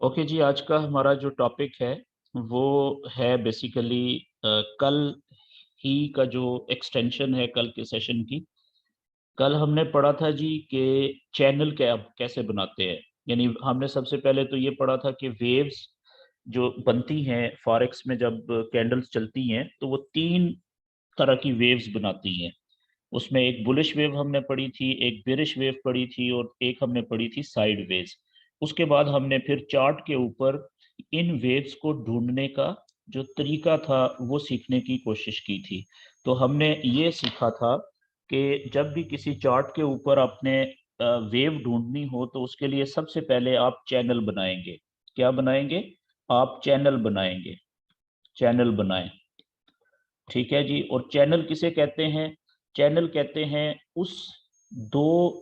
Okay जी, आज का हमारा जो टॉपिक है वो है बेसिकली कल ही का जो एक्सटेंशन है कल के सेशन की। कल हमने पढ़ा था जी कि चैनल क्या कैसे बनाते हैं। यानी हमने सबसे पहले तो ये पढ़ा था कि वेव्स जो बनती हैं फॉरेक्स में, जब कैंडल्स चलती हैं तो वो तीन तरह की वेव्स बनाती हैं। उसमें एक बुलिश वेव हमने पढ़ी थी, एक बेरिश वेव पढ़ी थी और एक हमने पढ़ी थी साइड वेव्स। उसके बाद हमने फिर चार्ट के ऊपर इन वेव्स को ढूंढने का जो तरीका था वो सीखने की कोशिश की थी। तो हमने ये सीखा था कि जब भी किसी चार्ट के ऊपर आपने वेव ढूंढनी हो तो उसके लिए सबसे पहले आप चैनल बनाएंगे। क्या बनाएंगे? आप चैनल बनाएंगे। चैनल बनाएं। ठीक है जी। और चैनल किसे कहते हैं? चैनल कहते हैं उस दो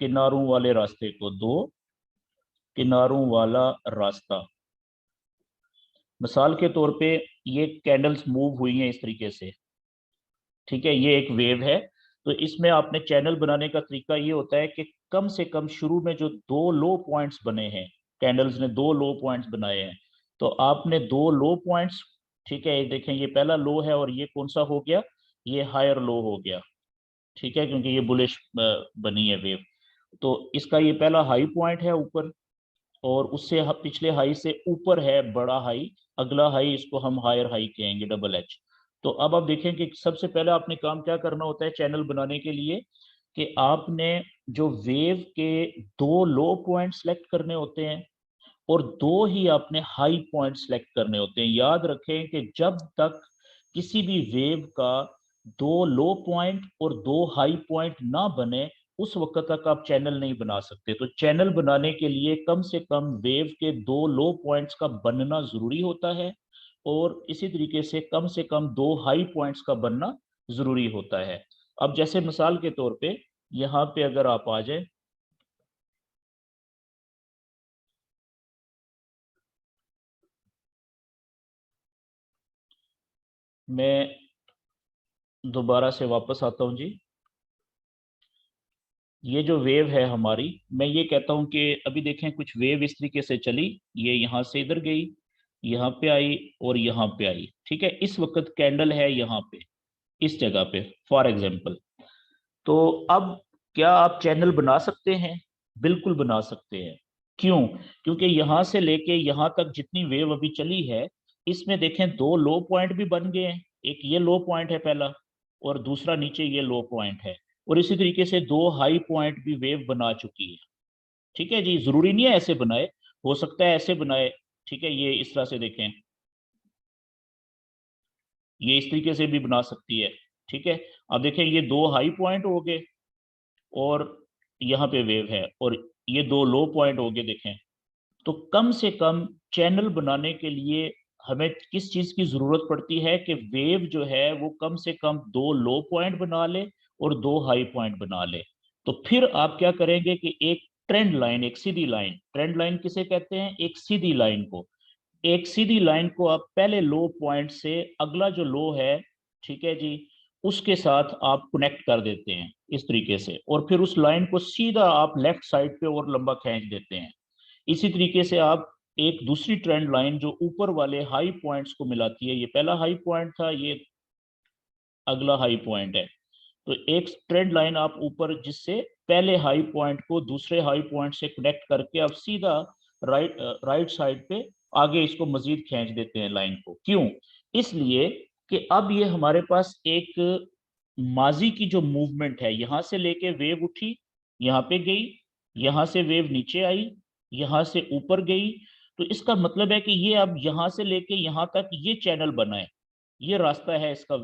किनारों वाले रास्ते को, दो किनारों वाला रास्ता। मिसाल के तौर पे ये कैंडल्स मूव हुई हैं इस तरीके से। ठीक है, ये एक वेव है। तो इसमें आपने चैनल बनाने का तरीका ये होता है कि कम से कम शुरू में जो दो लो पॉइंट्स बने हैं, कैंडल्स ने दो लो पॉइंट्स बनाए हैं, तो आपने दो लो पॉइंट्स, ठीक है, ये देखें, ये पहला लो है और ये कौन सा हो गया? ये हायर लो हो गया। ठीक है, क्योंकि ये बुलिश बनी है वेव। तो इसका ये पहला हाई पॉइंट है ऊपर, और उससे पिछले हाई से ऊपर है बड़ा हाई। अगला हाई, इसको हम हायर हाई कहेंगे, डबल एच। तो अब आप देखें कि सबसे पहले आपने काम क्या करना होता है चैनल बनाने के लिए, कि आपने जो वेव के दो लो पॉइंट सेलेक्ट करने होते हैं और दो ही आपने हाई पॉइंट सेलेक्ट करने होते हैं। याद रखें कि जब तक किसी भी वेव का दो लो पॉइंट और दो हाई पॉइंट ना बने उस वक्त तक आप चैनल नहीं बना सकते। तो चैनल बनाने के लिए कम से कम वेव के दो लो पॉइंट्स का बनना जरूरी होता है, और इसी तरीके से कम दो हाई पॉइंट्स का बनना जरूरी होता है। अब जैसे मिसाल के तौर पे यहाँ पे अगर आप आ जाए, मैं दोबारा से वापस आता हूँ जी। ये जो वेव है हमारी, मैं ये कहता हूं कि अभी देखें कुछ वेव इस तरीके से चली, ये यहां से इधर गई, यहाँ पे आई और यहाँ पे आई। ठीक है, इस वक्त कैंडल है यहाँ पे, इस जगह पे, फॉर एग्जाम्पल। तो अब क्या आप चैनल बना सकते हैं? बिल्कुल बना सकते हैं। क्यों? क्योंकि यहां से लेके यहां तक जितनी वेव अभी चली है, इसमें देखें दो लो पॉइंट भी बन गए हैं। एक ये लो पॉइंट है पहला, और दूसरा नीचे ये लो पॉइंट है। और इसी तरीके से दो हाई पॉइंट भी वेव बना चुकी है। ठीक है जी, जरूरी नहीं है ऐसे बनाए, हो सकता है ऐसे बनाए। ठीक है, ये इस तरह से देखें, ये इस तरीके से भी बना सकती है। ठीक है, अब देखें ये दो हाई पॉइंट हो गए और यहाँ पे वेव है, और ये दो लो पॉइंट हो गए देखें। तो कम से कम चैनल बनाने के लिए हमें किस चीज की जरूरत पड़ती है कि वेव जो है वो कम से कम दो लो पॉइंट बना ले और दो हाई पॉइंट बना ले। तो फिर आप क्या करेंगे कि एक ट्रेंड लाइन, एक सीधी लाइन, ट्रेंड लाइन किसे कहते हैं? एक सीधी लाइन को, एक सीधी लाइन को आप पहले लो पॉइंट से अगला जो लो है, ठीक है जी, उसके साथ आप कनेक्ट कर देते हैं इस तरीके से, और फिर उस लाइन को सीधा आप लेफ्ट साइड पे और लंबा खींच देते हैं। इसी तरीके से आप एक दूसरी ट्रेंड लाइन जो ऊपर वाले हाई पॉइंट्स को मिलाती है, ये पहला हाई पॉइंट था, ये अगला हाई पॉइंट है। तो एक ट्रेंड लाइन आप ऊपर, जिससे पहले हाई पॉइंट को दूसरे हाई पॉइंट से कनेक्ट करके आप सीधा राइट साइड पे आगे इसको मजीद खींच देते हैं लाइन को। क्यों? इसलिए कि अब ये हमारे पास एक माजी की जो मूवमेंट है, यहां से लेके वेव उठी, यहाँ पे गई, यहां से वेव नीचे आई, यहां से ऊपर गई। तो इसका मतलब है कि ये अब यहां से लेके यहां तक ये चैनल बना है, ये रास्ता है इसका।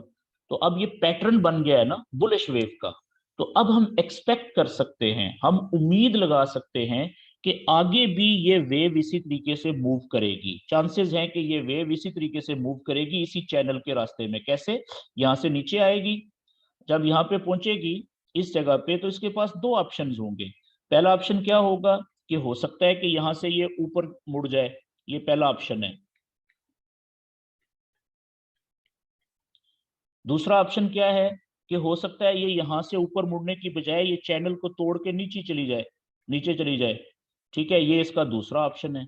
तो अब ये पैटर्न बन गया है ना बुलिश वेव का। तो अब हम एक्सपेक्ट कर सकते हैं, हम उम्मीद लगा सकते हैं कि आगे भी ये वेव इसी तरीके से मूव करेगी। चांसेस हैं कि ये वेव इसी तरीके से मूव करेगी इसी चैनल के रास्ते में। कैसे? यहाँ से नीचे आएगी, जब यहाँ पे पहुंचेगी इस जगह पे, तो इसके पास दो ऑप्शन होंगे। पहला ऑप्शन क्या होगा कि हो सकता है कि यहाँ से ये ऊपर मुड़ जाए, ये पहला ऑप्शन है। दूसरा ऑप्शन क्या है कि हो सकता है ये यहां से ऊपर मुड़ने की बजाय ये चैनल को तोड़ के नीचे चली जाए, नीचे चली जाए। ठीक है, ये इसका दूसरा ऑप्शन है।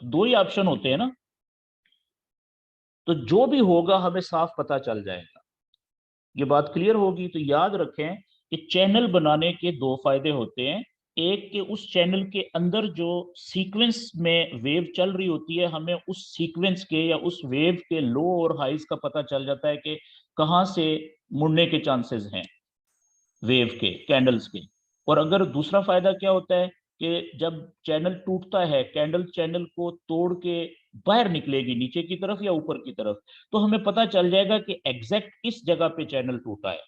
तो दो ही ऑप्शन होते हैं ना, तो जो भी होगा हमें साफ पता चल जाएगा। ये बात क्लियर होगी। तो याद रखें कि चैनल बनाने के दो फायदे होते हैं। एक कि उस चैनल के अंदर जो सीक्वेंस में वेव चल रही होती है, हमें उस सीक्वेंस के या उस वेव के लो और हाइज का पता चल जाता है कि कहाँ से मुड़ने के चांसेस हैं वेव के, कैंडल्स के। और अगर दूसरा फायदा क्या होता है कि जब चैनल टूटता है, कैंडल चैनल को तोड़ के बाहर निकलेगी नीचे की तरफ या ऊपर की तरफ, तो हमें पता चल जाएगा कि एग्जैक्ट इस जगह पे चैनल टूटा है।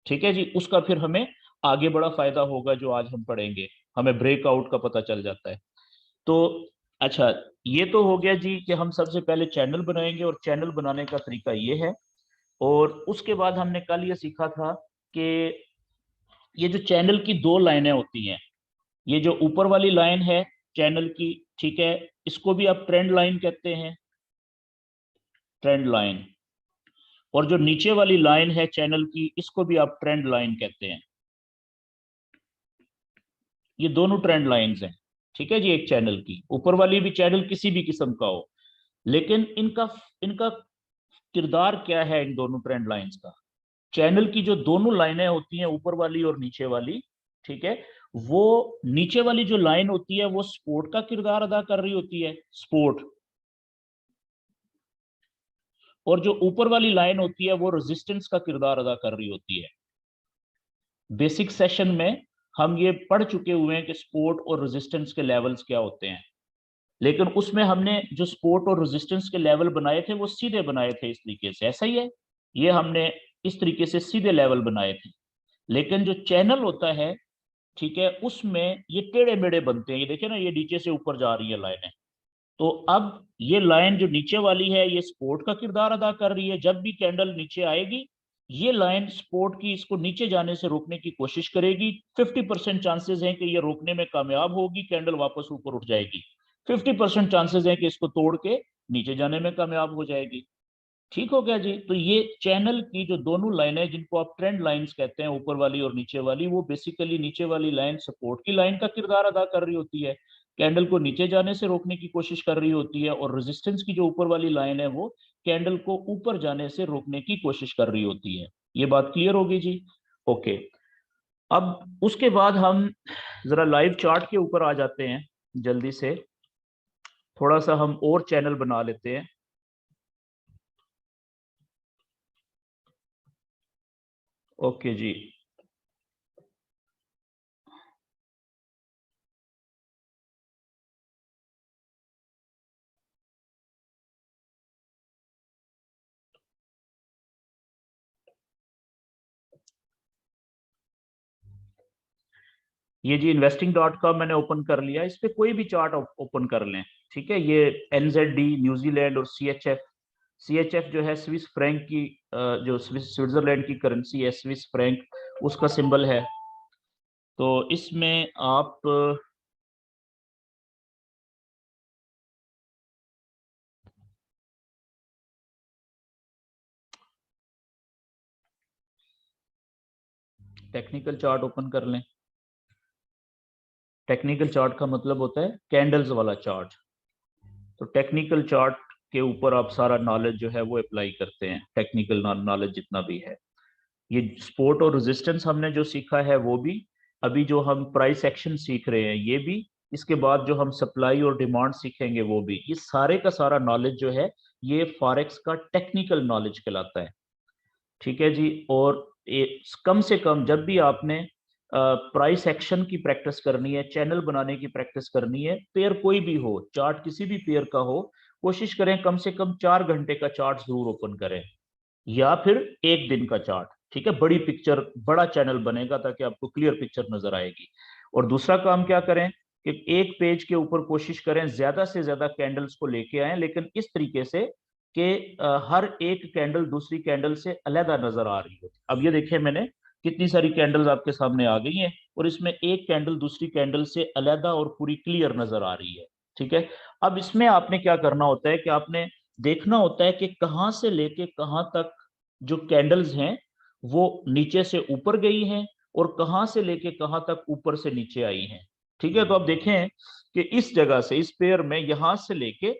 ठीक है जी, उसका फिर हमें आगे बड़ा फायदा होगा जो आज हम पढ़ेंगे, हमें ब्रेकआउट का पता चल जाता है। तो अच्छा, ये तो हो गया जी कि हम सबसे पहले चैनल बनाएंगे, और चैनल बनाने का तरीका ये है। और उसके बाद हमने कल ये सीखा था कि ये जो चैनल की दो लाइनें होती हैं, ये जो ऊपर वाली लाइन है चैनल की, ठीक है, इसको भी आप ट्रेंड लाइन कहते हैं, ट्रेंड लाइन। और जो नीचे वाली लाइन है चैनल की, इसको भी आप ट्रेंड लाइन कहते हैं। ये दोनों ट्रेंड लाइंस हैं, ठीक है जी, एक चैनल की। ऊपर वाली भी चैनल किसी भी किस्म का हो, लेकिन इनका इनका किरदार क्या है इन दोनों ट्रेंड लाइंस का। चैनल की जो दोनों लाइनें होती हैं, ऊपर वाली और नीचे वाली, ठीक है, वो नीचे वाली जो लाइन होती है वो सपोर्ट का किरदार अदा कर रही होती है, सपोर्ट। और जो ऊपर वाली लाइन होती है वो रेजिस्टेंस का किरदार अदा कर रही होती है। बेसिक सेशन में हम ये पढ़ चुके हुए हैं कि सपोर्ट और रेजिस्टेंस के लेवल्स क्या होते हैं, लेकिन उसमें हमने जो सपोर्ट और रेजिस्टेंस के लेवल बनाए थे वो सीधे बनाए थे इस तरीके से, ऐसा ही है, ये हमने इस तरीके से सीधे लेवल बनाए थे। लेकिन जो चैनल होता है, ठीक है, उसमें ये टेढ़े मेढ़े बनते हैं। ये देखिए ना, ये नीचे से ऊपर जा रही है लाइनें। तो अब ये लाइन जो नीचे वाली है ये सपोर्ट का किरदार अदा कर रही है। जब भी कैंडल नीचे आएगी, ये लाइन सपोर्ट की इसको नीचे जाने से रोकने की कोशिश करेगी। 50% चांसेस हैं कि ये रोकने में कामयाब होगी, कैंडल वापस ऊपर उठ जाएगी। 50% चांसेस हैं कि इसको तोड़ के नीचे जाने में कामयाब हो जाएगी। ठीक हो गया जी। तो ये चैनल की जो दोनों लाइनें, जिनको आप ट्रेंड लाइंस कहते हैं, ऊपर वाली और नीचे वाली, वो बेसिकली नीचे वाली लाइन सपोर्ट की लाइन का किरदार अदा कर रही होती है, कैंडल को नीचे जाने से रोकने की कोशिश कर रही होती है। और रेजिस्टेंस की जो ऊपर वाली लाइन है वो कैंडल को ऊपर जाने से रोकने की कोशिश कर रही होती है। ये बात क्लियर होगी जी। ओके, अब उसके बाद हम जरा लाइव चार्ट के ऊपर आ जाते हैं जल्दी से। थोड़ा सा हम और चैनल बना लेते हैं। ओके जी, ये जी investing.com मैंने ओपन कर लिया। इस पे कोई भी चार्ट ओपन कर लें, ठीक है। ये NZD न्यूजीलैंड और CHF जो है स्विस फ्रैंक की, जो स्विट्जरलैंड की करेंसी है, स्विस फ्रैंक, उसका सिंबल है। तो इसमें आप टेक्निकल चार्ट ओपन कर लें। टेक्निकल चार्ट का मतलब होता है कैंडल्स वाला चार्ट। तो टेक्निकल चार्ट के ऊपर आप सारा नॉलेज जो है वो अप्लाई करते हैं, टेक्निकल नॉलेज जितना भी है। ये सपोर्ट और रेजिस्टेंस हमने जो सीखा है वो भी, अभी जो हम प्राइस एक्शन सीख रहे हैं ये भी, इसके बाद जो हम सप्लाई और डिमांड सीखेंगे वो भी, ये सारे का सारा नॉलेज जो है ये फॉरेक्स का टेक्निकल नॉलेज कहलाता है। ठीक है जी। और कम से कम जब भी आपने प्राइस एक्शन की प्रैक्टिस करनी है, चैनल बनाने की प्रैक्टिस करनी है, पेयर कोई भी हो, चार्ट किसी भी पेयर का हो, कोशिश करें कम से कम 4 घंटे का चार्ट जरूर ओपन करें, या फिर एक दिन का चार्ट। ठीक है, बड़ी पिक्चर, बड़ा चैनल बनेगा ताकि आपको क्लियर पिक्चर नजर आएगी। और दूसरा काम क्या करें कि एक पेज के ऊपर कोशिश करें ज्यादा से ज्यादा कैंडल्स को लेके आए, लेकिन इस तरीके से कि हर एक कैंडल दूसरी कैंडल से अलहदा नजर आ रही हो। अब ये देखिए, मैंने कितनी सारी कैंडल्स आपके सामने आ गई हैं, और इसमें एक कैंडल दूसरी कैंडल से अलहदा और पूरी क्लियर नजर आ रही है। ठीक है, अब इसमें आपने क्या करना होता है कि आपने देखना होता है कि कहां से लेके कहां तक जो कैंडल्स हैं वो नीचे से ऊपर गई हैं, और कहां से लेके कहां तक ऊपर से नीचे आई हैं। ठीक है, तो अब देखें कि इस जगह से, इस पेयर में यहां से लेके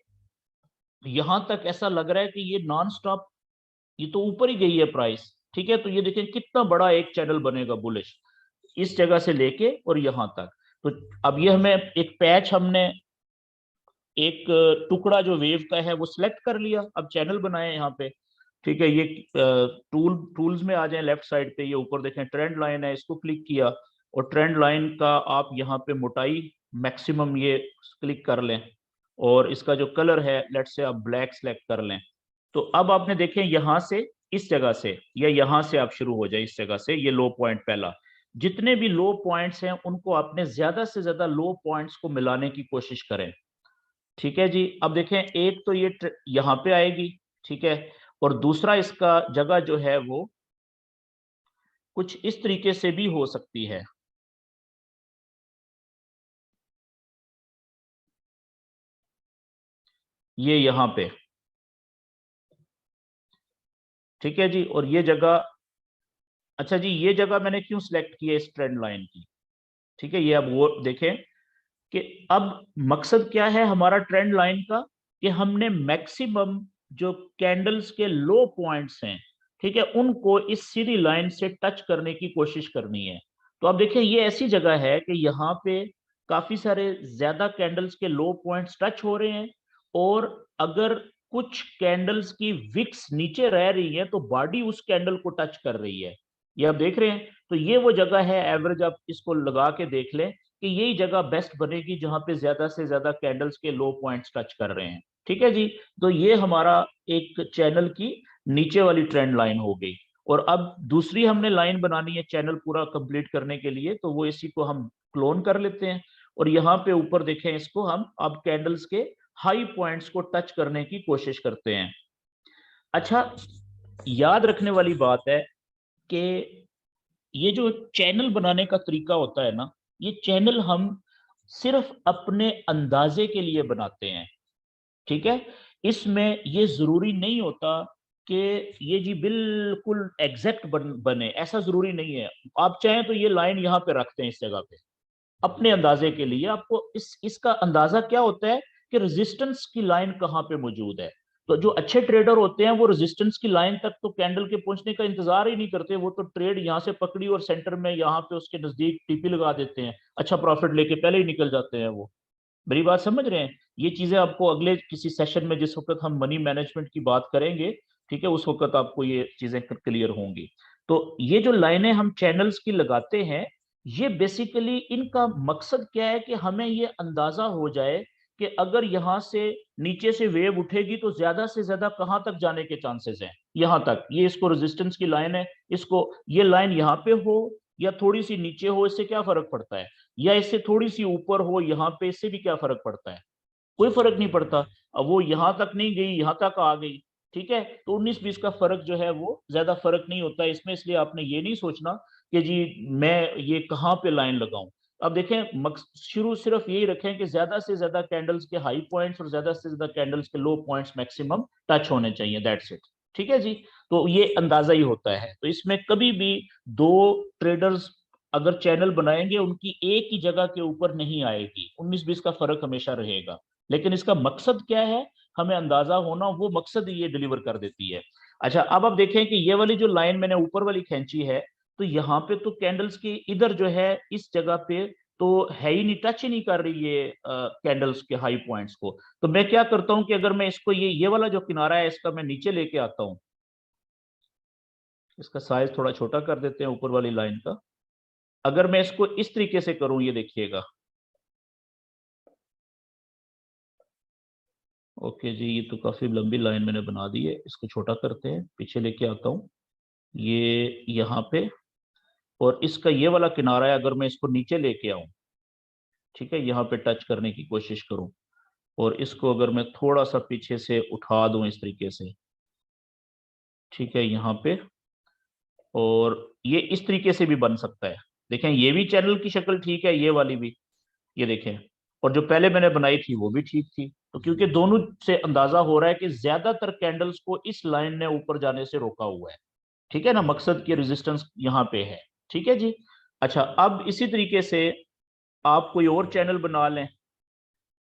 यहां तक ऐसा लग रहा है कि ये नॉन स्टॉप, ये तो ऊपर ही गई है प्राइस। ठीक है, तो ये देखें कितना बड़ा एक चैनल बनेगा बुलिश, इस जगह से लेके और यहां तक। तो अब ये हमें एक पैच, हमने एक टुकड़ा जो वेव का है वो सिलेक्ट कर लिया, अब चैनल बनाए यहाँ पे। ठीक है, ये टूल्स में आ जाए, लेफ्ट साइड पे ये ऊपर देखें ट्रेंड लाइन है, इसको क्लिक किया और ट्रेंड लाइन का आप यहाँ पे मोटाई मैक्सिमम ये क्लिक कर लें और इसका जो कलर है लेट से आप ब्लैक सेलेक्ट कर लें। तो अब आपने देखें यहाँ से, इस जगह से या यहाँ से आप शुरू हो जाए, इस जगह से ये लो पॉइंट पहला, जितने भी लो पॉइंट्स हैं उनको आपने ज्यादा से ज्यादा लो पॉइंट्स को मिलाने की कोशिश करें। ठीक है जी, अब देखें एक तो ये यहाँ पे आएगी, ठीक है, और दूसरा इसका जगह जो है वो कुछ इस तरीके से भी हो सकती है। ये यहाँ पे, ठीक है जी, और ये जगह, अच्छा जी ये जगह मैंने क्यों सिलेक्ट की है इस ट्रेंड लाइन की। ठीक है, ये अब वो देखें कि अब मकसद क्या है हमारा ट्रेंड लाइन का, कि हमने मैक्सिमम जो कैंडल्स के लो पॉइंट्स हैं, ठीक है, उनको इस सीधी लाइन से टच करने की कोशिश करनी है। तो अब देखें ये ऐसी जगह है कि यहाँ पे काफी सारे ज्यादा कैंडल्स के लो पॉइंट्स टच हो रहे हैं, और अगर कुछ कैंडल्स की विक्स नीचे रह रही है तो बॉडी उस कैंडल को टच कर रही है, ये आप देख रहे हैं। तो ये वो जगह है, एवरेज आप इसको लगा के देख लें कि यही जगह बेस्ट बनेगी जहां पे ज्यादा से ज्यादा कैंडल्स के लो पॉइंट्स टच कर रहे हैं। ठीक है जी, तो ये हमारा एक चैनल की नीचे वाली ट्रेंड लाइन हो गई। और अब दूसरी हमने लाइन बनानी है चैनल पूरा कंप्लीट करने के लिए, तो वो इसी को हम क्लोन कर लेते हैं और यहाँ पे ऊपर देखें इसको हम अब कैंडल्स के हाई पॉइंट्स को टच करने की कोशिश करते हैं। अच्छा, याद रखने वाली बात है कि ये जो चैनल बनाने का तरीका होता है ना, ये चैनल हम सिर्फ अपने अंदाजे के लिए बनाते हैं। ठीक है, इसमें ये जरूरी नहीं होता कि ये जी बिल्कुल एग्जैक्ट बने, ऐसा जरूरी नहीं है। आप चाहें तो ये लाइन यहाँ पे रखते हैं इस जगह पे अपने अंदाजे के लिए। आपको इसका अंदाजा क्या होता है कि रेजिस्टेंस की लाइन कहाँ पे मौजूद है। तो जो अच्छे ट्रेडर होते हैं वो रेजिस्टेंस की लाइन तक तो कैंडल के पहुंचने का इंतजार ही नहीं करते, वो तो ट्रेड यहाँ से पकड़ी और सेंटर में यहाँ पे उसके नजदीक टीपी लगा देते हैं, अच्छा प्रॉफिट लेके पहले ही निकल जाते हैं वो। मेरी बात समझ रहे हैं? ये चीजें आपको अगले किसी सेशन में, जिस वक्त हम मनी मैनेजमेंट की बात करेंगे, ठीक है, उस वक्त आपको ये चीजें क्लियर होंगी। तो ये जो लाइनें हम चैनल्स की लगाते हैं, ये बेसिकली इनका मकसद क्या है कि हमें ये अंदाजा हो जाए कि अगर यहाँ से नीचे से वेव उठेगी तो ज्यादा से ज्यादा कहाँ तक जाने के चांसेस हैं, यहाँ तक। ये इसको रेजिस्टेंस की लाइन है, इसको ये लाइन यहाँ पे हो या थोड़ी सी नीचे हो, इससे क्या फर्क पड़ता है, या इससे थोड़ी सी ऊपर हो यहाँ पे, इससे भी क्या फर्क पड़ता है, कोई फर्क नहीं पड़ता। अब वो यहां तक नहीं गई, यहां तक आ गई, ठीक है, तो 19-20 का फर्क जो है वो ज्यादा फर्क नहीं होता इसमें। इसलिए आपने ये नहीं सोचना कि जी मैं ये कहाँ पे लाइन लगाऊं। अब देखें शुरू सिर्फ यही रखें कि ज्यादा से ज्यादा कैंडल्स के हाई पॉइंट्स और ज्यादा से ज्यादा कैंडल्स के लो पॉइंट्स मैक्सिमम टच होने चाहिए, दैट्स इट। ठीक है जी, तो ये अंदाजा ही होता है। तो इसमें कभी भी दो ट्रेडर्स अगर चैनल बनाएंगे उनकी एक ही जगह के ऊपर नहीं आएगी, 19-20 का फर्क हमेशा रहेगा। लेकिन इसका मकसद क्या है हमें अंदाजा होना, वो मकसद ये डिलीवर कर देती है। अच्छा, अब आप देखें कि ये वाली जो लाइन मैंने ऊपर वाली खींची है, तो यहाँ पे तो कैंडल्स के इधर जो है इस जगह पे तो है ही नहीं, टच ही नहीं कर रही है कैंडल्स के हाई पॉइंट्स को। तो मैं क्या करता हूं कि अगर मैं इसको ये वाला जो किनारा है इसका मैं नीचे लेके आता हूं, इसका साइज थोड़ा छोटा कर देते हैं ऊपर वाली लाइन का। अगर मैं इसको इस तरीके से करूं, ये देखिएगा, ओके जी, ये तो काफी लंबी लाइन मैंने बना दी है, इसको छोटा करते हैं, पीछे लेके आता हूँ ये यहाँ पे, और इसका ये वाला किनारा है, अगर मैं इसको नीचे लेके आऊं, ठीक है, यहाँ पे टच करने की कोशिश करूं, और इसको अगर मैं थोड़ा सा पीछे से उठा दूं इस तरीके से, ठीक है, यहाँ पे, और ये इस तरीके से भी बन सकता है। देखें ये भी चैनल की शक्ल ठीक है, ये वाली भी, ये देखें, और जो पहले मैंने बनाई थी वो भी ठीक थी। तो क्योंकि दोनों से अंदाजा हो रहा है कि ज्यादातर कैंडल्स को इस लाइन ने ऊपर जाने से रोका हुआ है, ठीक है ना, मकसद की रेजिस्टेंस यहाँ पे है। ठीक है जी। अच्छा, अब इसी तरीके से आप कोई और चैनल बना लें।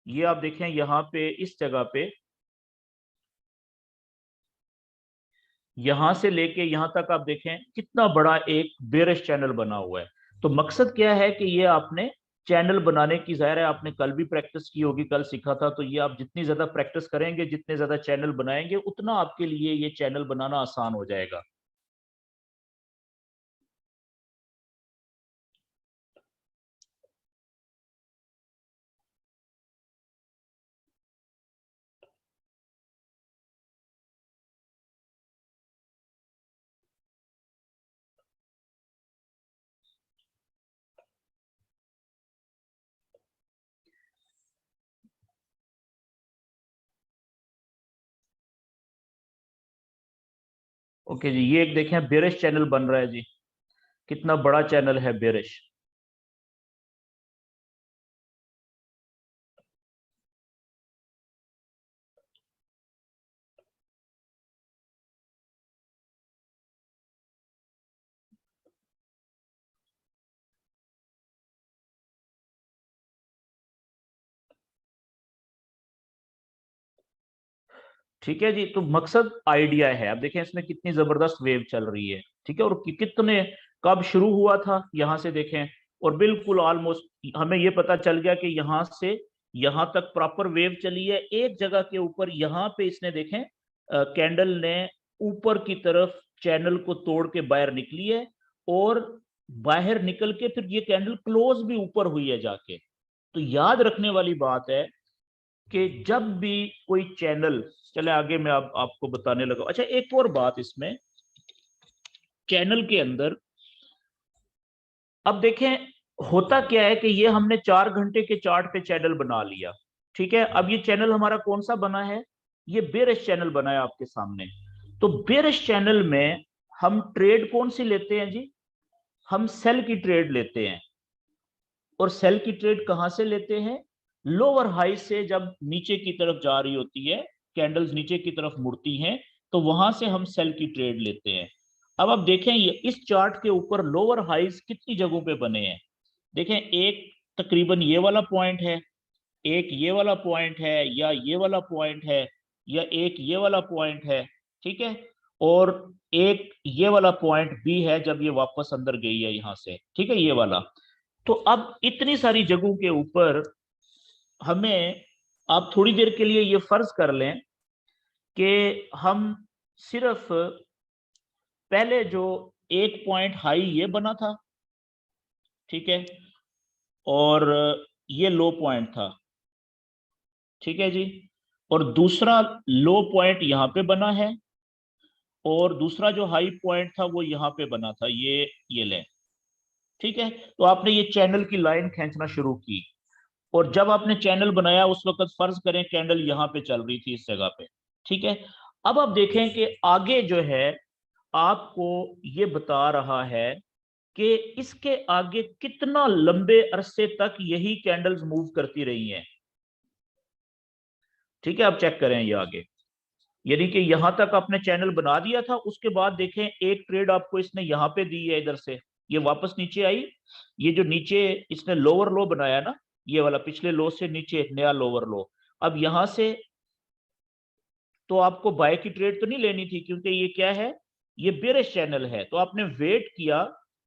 ये आप देखें यहाँ पे इस जगह पे, यहां से लेके यहां तक आप देखें कितना बड़ा एक बेरिश चैनल बना हुआ है। तो मकसद क्या है कि ये आपने चैनल बनाने की, जाहिर है आपने कल भी प्रैक्टिस की होगी, कल सीखा था, तो ये आप जितनी ज्यादा प्रैक्टिस करेंगे, जितने ज्यादा चैनल बनाएंगे, उतना आपके लिए ये चैनल बनाना आसान हो जाएगा। ओके जी, ये एक देखें बेरिश चैनल बन रहा है जी, कितना बड़ा चैनल है बेरिश। ठीक है जी, तो मकसद आइडिया है। अब देखें इसमें कितनी जबरदस्त वेव चल रही है, ठीक है, और कितने, कब शुरू हुआ था यहां से देखें, और बिल्कुल ऑलमोस्ट हमें ये पता चल गया कि यहां से यहां तक प्रॉपर वेव चली है। एक जगह के ऊपर यहां पे इसने देखें कैंडल ने ऊपर की तरफ चैनल को तोड़ के बाहर निकली है, और बाहर निकल के फिर ये कैंडल क्लोज भी ऊपर हुई है जाके। तो याद रखने वाली बात है कि जब भी कोई चैनल, चले आगे मैं आपको बताने लगा। अच्छा, एक और बात इसमें, चैनल के अंदर अब देखें होता क्या है कि ये हमने 4 घंटे के चार्ट पे चैनल बना लिया, ठीक है। अब ये चैनल हमारा कौन सा बना है, ये बेरिश चैनल बना है आपके सामने। तो बेरिश चैनल में हम ट्रेड कौन सी लेते हैं जी, हम सेल की ट्रेड लेते हैं। और सेल की ट्रेड कहां से लेते हैं, लोअर हाई से, जब नीचे की तरफ जा रही होती है, कैंडल्स नीचे की तरफ मुड़ती हैं, तो वहां से हम सेल की ट्रेड लेते हैं। अब आप देखें ये इस चार्ट के ऊपर लोअर हाईज कितनी जगहों पे बने हैं। देखें एक तकरीबन ये वाला पॉइंट है, एक ये वाला पॉइंट है, या ये वाला पॉइंट है, या एक ये वाला पॉइंट है, ठीक है, और एक ये वाला पॉइंट भी है जब ये वापस अंदर गई है यहां से, ठीक है, ये वाला। तो अब इतनी सारी जगहों के ऊपर हमें, आप थोड़ी देर के लिए ये फर्ज कर लें कि हम सिर्फ पहले जो एक पॉइंट हाई ये बना था, ठीक है, और ये लो पॉइंट था, ठीक है जी, और दूसरा लो पॉइंट यहां पे बना है, और दूसरा जो हाई पॉइंट था वो यहां पे बना था, ये लें, ठीक है। तो आपने ये चैनल की लाइन खींचना शुरू की, और जब आपने चैनल बनाया उस वक्त फर्ज करें कैंडल यहां पे चल रही थी इस जगह पे, ठीक है। अब आप देखें कि आगे जो है आपको ये बता रहा है कि इसके आगे कितना लंबे अरसे तक यही कैंडल्स मूव करती रही हैं, ठीक है। आप चेक करें ये आगे, यानी कि यहां तक आपने चैनल बना दिया था, उसके बाद देखें एक ट्रेड आपको इसने यहां पे दी है, इधर से ये वापस नीचे आई, ये जो नीचे इसने लोअर लो बनाया ना, ये वाला पिछले लो से नीचे एक नया लोअर लो। अब यहां से तो आपको बाय की ट्रेड तो नहीं लेनी थी, क्योंकि ये क्या है, ये बेरिश चैनल है। तो आपने वेट किया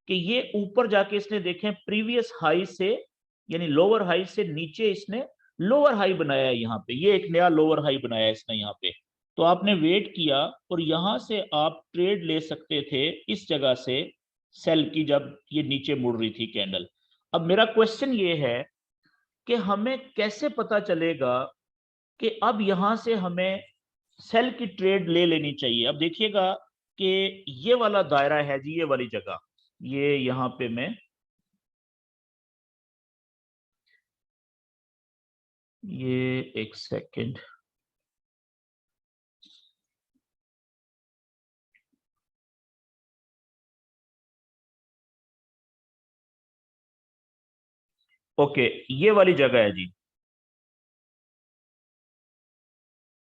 कि ये ऊपर जाके इसने देखें प्रीवियस हाई से, यानी लोअर हाई से नीचे इसने लोअर हाई बनाया है यहाँ पे, ये एक नया लोअर हाई बनाया है इसने यहाँ पे। तो आपने वेट किया, और यहां से आप ट्रेड ले सकते थे इस जगह से सेल की, जब ये नीचे मुड़ रही थी कैंडल। अब मेरा क्वेश्चन ये है कि हमें कैसे पता चलेगा कि अब यहां से हमें सेल की ट्रेड ले लेनी चाहिए। अब देखिएगा कि ये वाला दायरा है जी, ये वाली जगह, ये यहां पे मैं, ये एक सेकंड, ओके, ये वाली जगह है जी,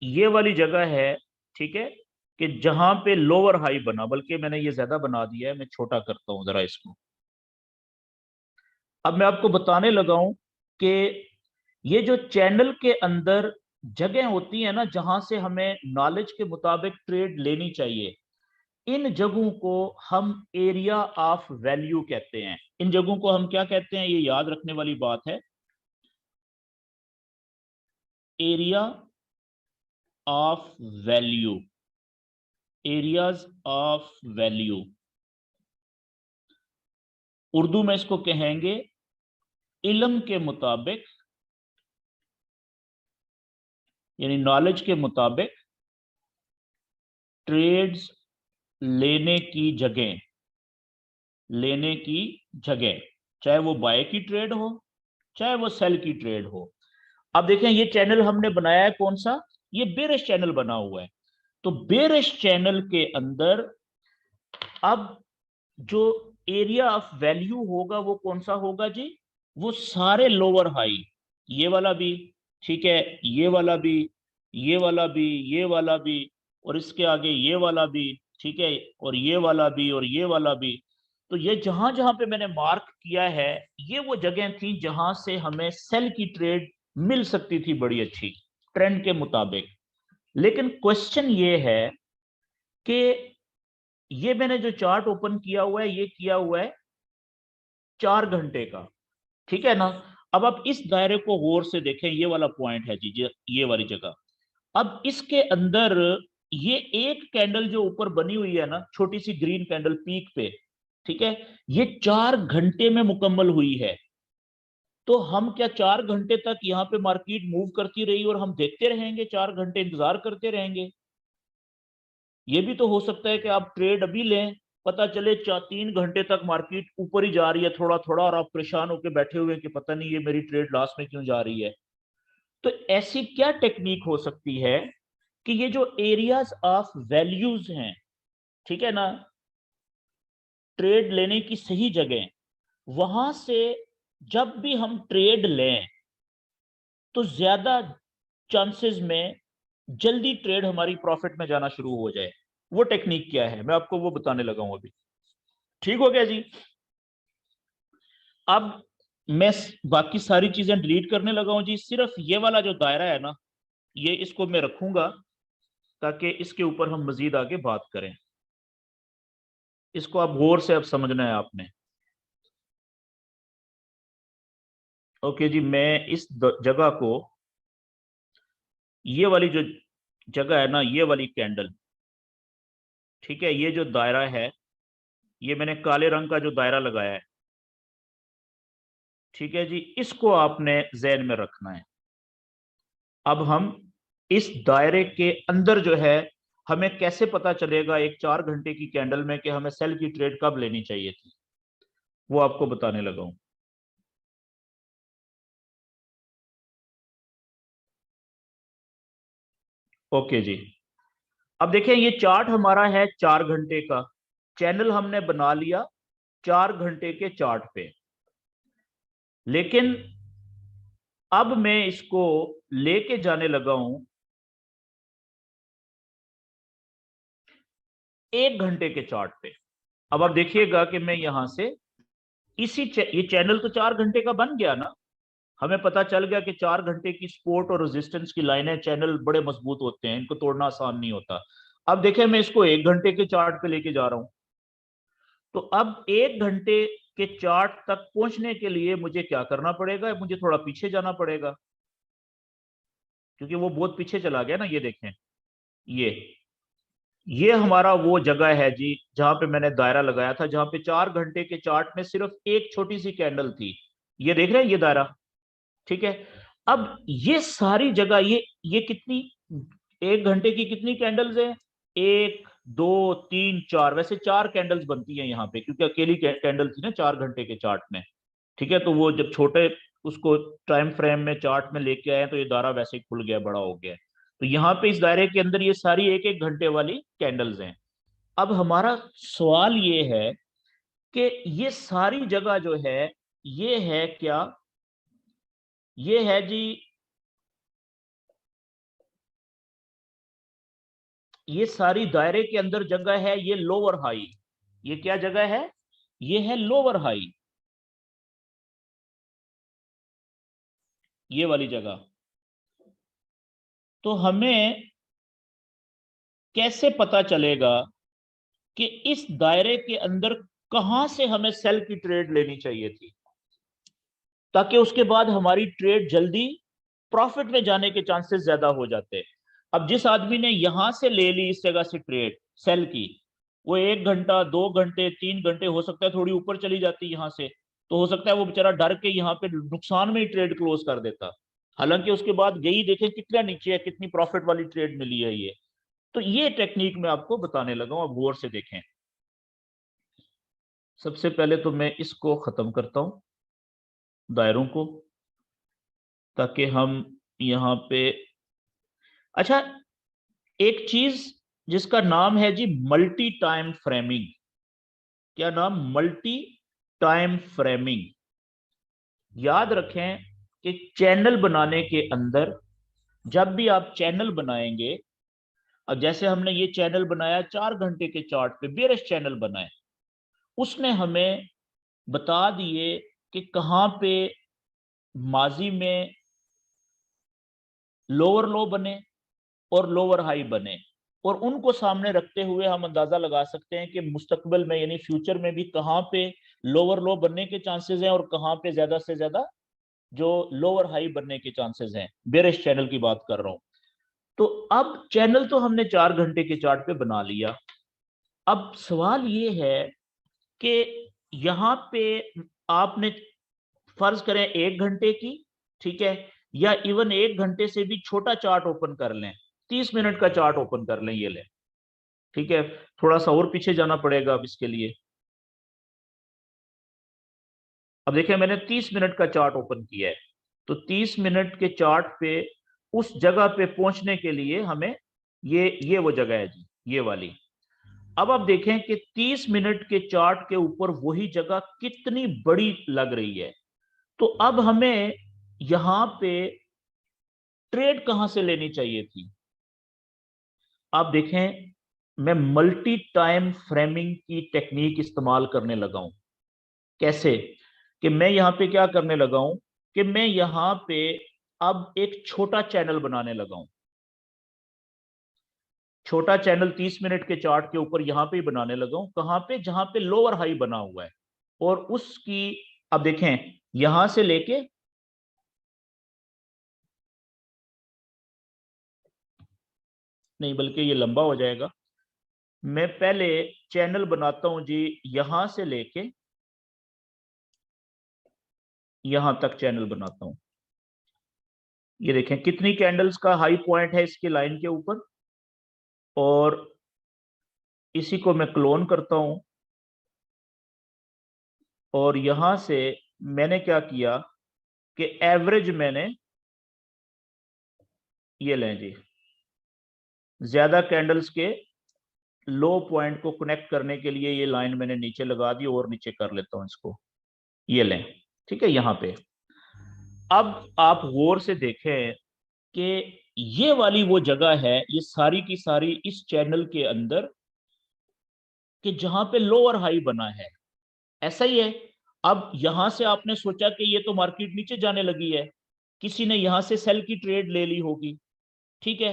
ये वाली जगह है, ठीक है, कि जहां पे लोअर हाई बना, बल्कि मैंने ये ज्यादा बना दिया है, मैं छोटा करता हूं जरा इसको। अब मैं आपको बताने लगा हूं कि ये जो चैनल के अंदर जगह होती है ना, जहां से हमें नॉलेज के मुताबिक ट्रेड लेनी चाहिए, इन जगहों को हम एरिया ऑफ वैल्यू कहते हैं। इन जगहों को हम क्या कहते हैं, ये याद रखने वाली बात है। Area of value, areas of value, Urdu में इसको कहेंगे इल्म के मुताबिक, यानी नॉलेज के मुताबिक ट्रेड्स लेने की जगह, लेने की जगह, चाहे वो बाय की ट्रेड हो चाहे वो सेल की ट्रेड हो। अब देखें ये चैनल हमने बनाया है कौन सा, ये बेरिश चैनल बना हुआ है। तो बेरिश चैनल के अंदर अब जो एरिया ऑफ वैल्यू होगा वो कौन सा होगा जी, वो सारे लोअर हाई, ये वाला भी, ठीक है, ये वाला भी, ये वाला भी, ये वाला भी, और इसके आगे ये वाला भी, ठीक है, और ये वाला भी, और ये वाला भी। तो ये जहां जहां पे मैंने मार्क किया है, ये वो जगह थी जहां से हमें सेल की ट्रेड मिल सकती थी बड़ी अच्छी ट्रेंड के मुताबिक। लेकिन क्वेश्चन ये है कि ये मैंने जो चार्ट ओपन किया हुआ है, ये किया हुआ है 4 घंटे का, ठीक है ना। अब आप इस दायरे को गौर से देखें, ये वाला पॉइंट है जी, ये वाली जगह। अब इसके अंदर ये एक कैंडल जो ऊपर बनी हुई है ना, छोटी सी ग्रीन कैंडल पीक पे, ठीक है, ये 4 घंटे में मुकम्मल हुई है। तो हम क्या 4 घंटे तक यहाँ पे मार्केट मूव करती रही और हम देखते रहेंगे, 4 घंटे इंतजार करते रहेंगे? ये भी तो हो सकता है कि आप ट्रेड अभी लें, पता चले 3 घंटे तक मार्केट ऊपर ही जा रही है थोड़ा थोड़ा, और आप परेशान होकर बैठे हुए कि पता नहीं ये मेरी ट्रेड लॉस में क्यों जा रही है। तो ऐसी क्या टेक्निक हो सकती है कि ये जो एरियाज ऑफ वैल्यूज हैं, ठीक है ना, ट्रेड लेने की सही जगह, वहां से जब भी हम ट्रेड लें तो ज्यादा चांसेस में जल्दी ट्रेड हमारी प्रॉफिट में जाना शुरू हो जाए। वो टेक्निक क्या है, मैं आपको वो बताने लगा हूं अभी। ठीक हो गया जी। अब मैं बाकी सारी चीजें डिलीट करने लगा हूं जी, सिर्फ ये वाला जो दायरा है ना, ये इसको मैं रखूंगा ताकि इसके ऊपर हम मजीद आगे बात करें। इसको आप गौर से अब समझना है आपने। ओके जी, मैं इस जगह को, ये वाली जो जगह है ना, ये वाली कैंडल, ठीक है, ये जो दायरा है, ये मैंने काले रंग का जो दायरा लगाया है, ठीक है जी, इसको आपने ज़हन में रखना है। अब हम इस दायरे के अंदर जो है, हमें कैसे पता चलेगा एक 4 घंटे की कैंडल में कि हमें सेल की ट्रेड कब लेनी चाहिए थी, वो आपको बताने लगा हूं। ओके जी। अब देखें ये चार्ट हमारा है 4 घंटे का, चैनल हमने बना लिया 4 घंटे के चार्ट पे। लेकिन अब मैं इसको लेके जाने लगा हूं 1 घंटे के चार्ट पे। अब आप देखिएगा कि मैं यहां से ये चैनल तो 4 घंटे का बन गया ना, हमें पता चल गया कि 4 घंटे की सपोर्ट और रेजिस्टेंस की लाइनें, चैनल बड़े मजबूत होते हैं, इनको तोड़ना आसान नहीं होता। अब देखें मैं इसको 1 घंटे के चार्ट पे लेके जा रहा हूं। तो अब 1 घंटे के चार्ट तक पहुंचने के लिए मुझे क्या करना पड़ेगा, मुझे थोड़ा पीछे जाना पड़ेगा, क्योंकि वो बहुत पीछे चला गया ना। ये देखें, ये ये हमारा वो जगह है जी जहां पे मैंने दायरा लगाया था, जहां पे 4 घंटे के चार्ट में सिर्फ एक छोटी सी कैंडल थी। ये देख रहे हैं ये दायरा, ठीक है। अब ये सारी जगह, ये कितनी, 1 घंटे की कितनी कैंडल्स है, 1 2 3 4, वैसे 4 कैंडल्स बनती हैं यहाँ पे, क्योंकि अकेली कैंडल थी ना 4 घंटे के चार्ट में, ठीक है। तो वो जब छोटे उसको टाइम फ्रेम में चार्ट में लेके आए तो ये दायरा वैसे ही खुल गया, बड़ा हो गया। तो यहाँ पे इस दायरे के अंदर ये सारी 1 1 घंटे वाली कैंडल्स हैं। अब हमारा सवाल ये है कि ये सारी जगह जो है, ये है क्या, ये है जी, ये सारी दायरे के अंदर जगह है, ये लोअर हाई। ये क्या जगह है, ये है लोअर हाई। ये वाली जगह। तो हमें कैसे पता चलेगा कि इस दायरे के अंदर कहां से हमें सेल की ट्रेड लेनी चाहिए थी, ताकि उसके बाद हमारी ट्रेड जल्दी प्रॉफिट में जाने के चांसेस ज्यादा हो जाते हैं। अब जिस आदमी ने यहां से ले ली इस जगह से ट्रेड सेल की, वो 1 घंटा 2 घंटे 3 घंटे हो सकता है थोड़ी ऊपर चली जाती यहां से, तो हो सकता है वो बेचारा डर के यहाँ पे नुकसान में ही ट्रेड क्लोज कर देता। हालांकि उसके बाद यही देखें कितना नीचे है, कितनी प्रॉफिट वाली ट्रेड मिली है ये। तो ये टेक्निक मैं आपको बताने लगा हूं, अब गौर से देखें। सबसे पहले तो मैं इसको खत्म करता हूं, दायरों को, ताकि हम यहाँ पे, अच्छा, एक चीज जिसका नाम है जी मल्टी टाइम फ्रेमिंग। क्या नाम? Multi time framing. याद रखें कि चैनल बनाने के अंदर जब भी आप चैनल बनाएंगे, अब जैसे हमने ये चैनल बनाया 4 घंटे के चार्ट पे, बेरिश चैनल बनाए, उसने हमें बता दिए कि कहां पे माजी में लोअर लो बने और लोअर हाई बने, और उनको सामने रखते हुए हम अंदाजा लगा सकते हैं कि मुस्तकबिल में यानी फ्यूचर में भी कहां पे लोअर लो बनने के चांसेस हैं और कहां पे ज्यादा से ज्यादा जो लोअर हाई बनने के चांसेस हैं। बेरिश चैनल की बात कर रहा हूं। तो अब चैनल तो हमने 4 घंटे के चार्ट पे बना लिया। अब सवाल ये है कि यहां पे आपने फर्ज करें 1 घंटे की, ठीक है, या इवन 1 घंटे से भी छोटा चार्ट ओपन कर लें, 30 मिनट का चार्ट ओपन कर लें, ये लें, ठीक है। थोड़ा सा और पीछे जाना पड़ेगा अब इसके लिए। अब देखिए मैंने 30 मिनट का चार्ट ओपन किया है, तो 30 मिनट के चार्ट पे उस जगह पे पहुंचने के लिए हमें ये वो जगह है जी, ये वाली। अब आप देखें कि 30 मिनट के चार्ट के ऊपर वही जगह कितनी बड़ी लग रही है। तो अब हमें यहां पे ट्रेड कहां से लेनी चाहिए थी? आप देखें, मैं मल्टी टाइम फ्रेमिंग की टेक्निक इस्तेमाल करने लगा हूं। कैसे? कि मैं यहां पे क्या करने लगा हूं कि मैं यहां पे अब एक छोटा चैनल बनाने लगा हूं। छोटा चैनल 30 मिनट के चार्ट के ऊपर यहां पे ही बनाने लगा हूं। कहां पे? जहां पे लोअर हाई बना हुआ है, और उसकी, अब देखें, यहां से लेके, नहीं बल्कि ये लंबा हो जाएगा, मैं पहले चैनल बनाता हूं जी, यहां से लेके यहां तक चैनल बनाता हूं। ये देखें कितनी कैंडल्स का हाई पॉइंट है इसके लाइन के ऊपर, और इसी को मैं क्लोन करता हूं। और यहां से मैंने क्या किया कि एवरेज मैंने, ये लें जी, ज्यादा कैंडल्स के लो पॉइंट को कनेक्ट करने के लिए ये लाइन मैंने नीचे लगा दी, और नीचे कर लेता हूं इसको, ये लें, ठीक है, यहां पे। अब आप गौर से देखें कि ये वाली वो जगह है, ये सारी की सारी इस चैनल के अंदर, कि जहां पे लोअर हाई बना है, ऐसा ही है। अब यहां से आपने सोचा कि ये तो मार्केट नीचे जाने लगी है, किसी ने यहां से सेल की ट्रेड ले ली होगी, ठीक है।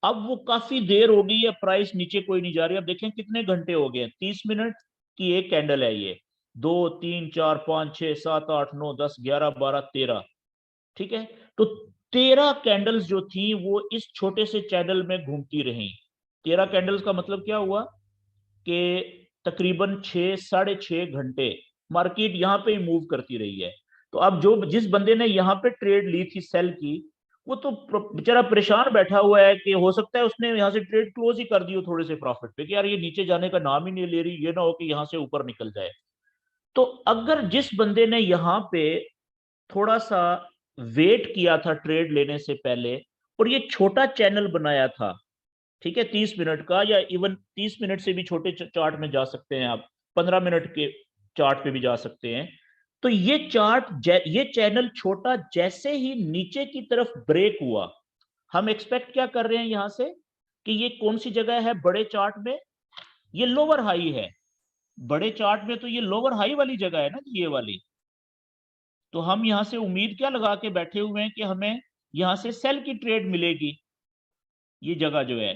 अब वो काफी देर हो गई है, प्राइस नीचे कोई नहीं जा रही। अब देखें कितने घंटे हो गए, 30 मिनट की एक कैंडल है ये, 2 3 4 5 6 7 8 9 10 11 12 13, ठीक है। तो 13 कैंडल्स जो थी वो इस छोटे से चैनल में घूमती रही। 13 कैंडल्स का मतलब क्या हुआ कि तकरीबन 6 साढ़े 6 घंटे मार्केट यहां पे ही मूव करती रही है। तो अब जो जिस बंदे ने यहाँ पे ट्रेड ली थी सेल की, वो तो बेचारा परेशान बैठा हुआ है कि हो सकता है उसने यहाँ से ट्रेड क्लोज ही कर दी हो थोड़े से प्रॉफिट पे, कि यार ये नीचे जाने का नाम ही नहीं ले रही, ये ना हो कि यहाँ से ऊपर निकल जाए। तो अगर जिस बंदे ने यहाँ पे थोड़ा सा वेट किया था ट्रेड लेने से पहले, और ये छोटा चैनल बनाया था, ठीक है, 30 मिनट का, या इवन 30 मिनट से भी छोटे चार्ट में जा सकते हैं आप, 15 मिनट के चार्ट पे भी जा सकते हैं। तो ये चार्ट, ये चैनल छोटा जैसे ही नीचे की तरफ ब्रेक हुआ, हम एक्सपेक्ट क्या कर रहे हैं यहां से कि ये कौन सी जगह है बड़े चार्ट में? ये लोअर हाई है। बड़े चार्ट में तो ये लोअर हाई वाली जगह है ना, ये वाली। तो हम यहाँ से उम्मीद क्या लगा के बैठे हुए हैं कि हमें यहाँ से सेल की ट्रेड मिलेगी। ये जगह जो है,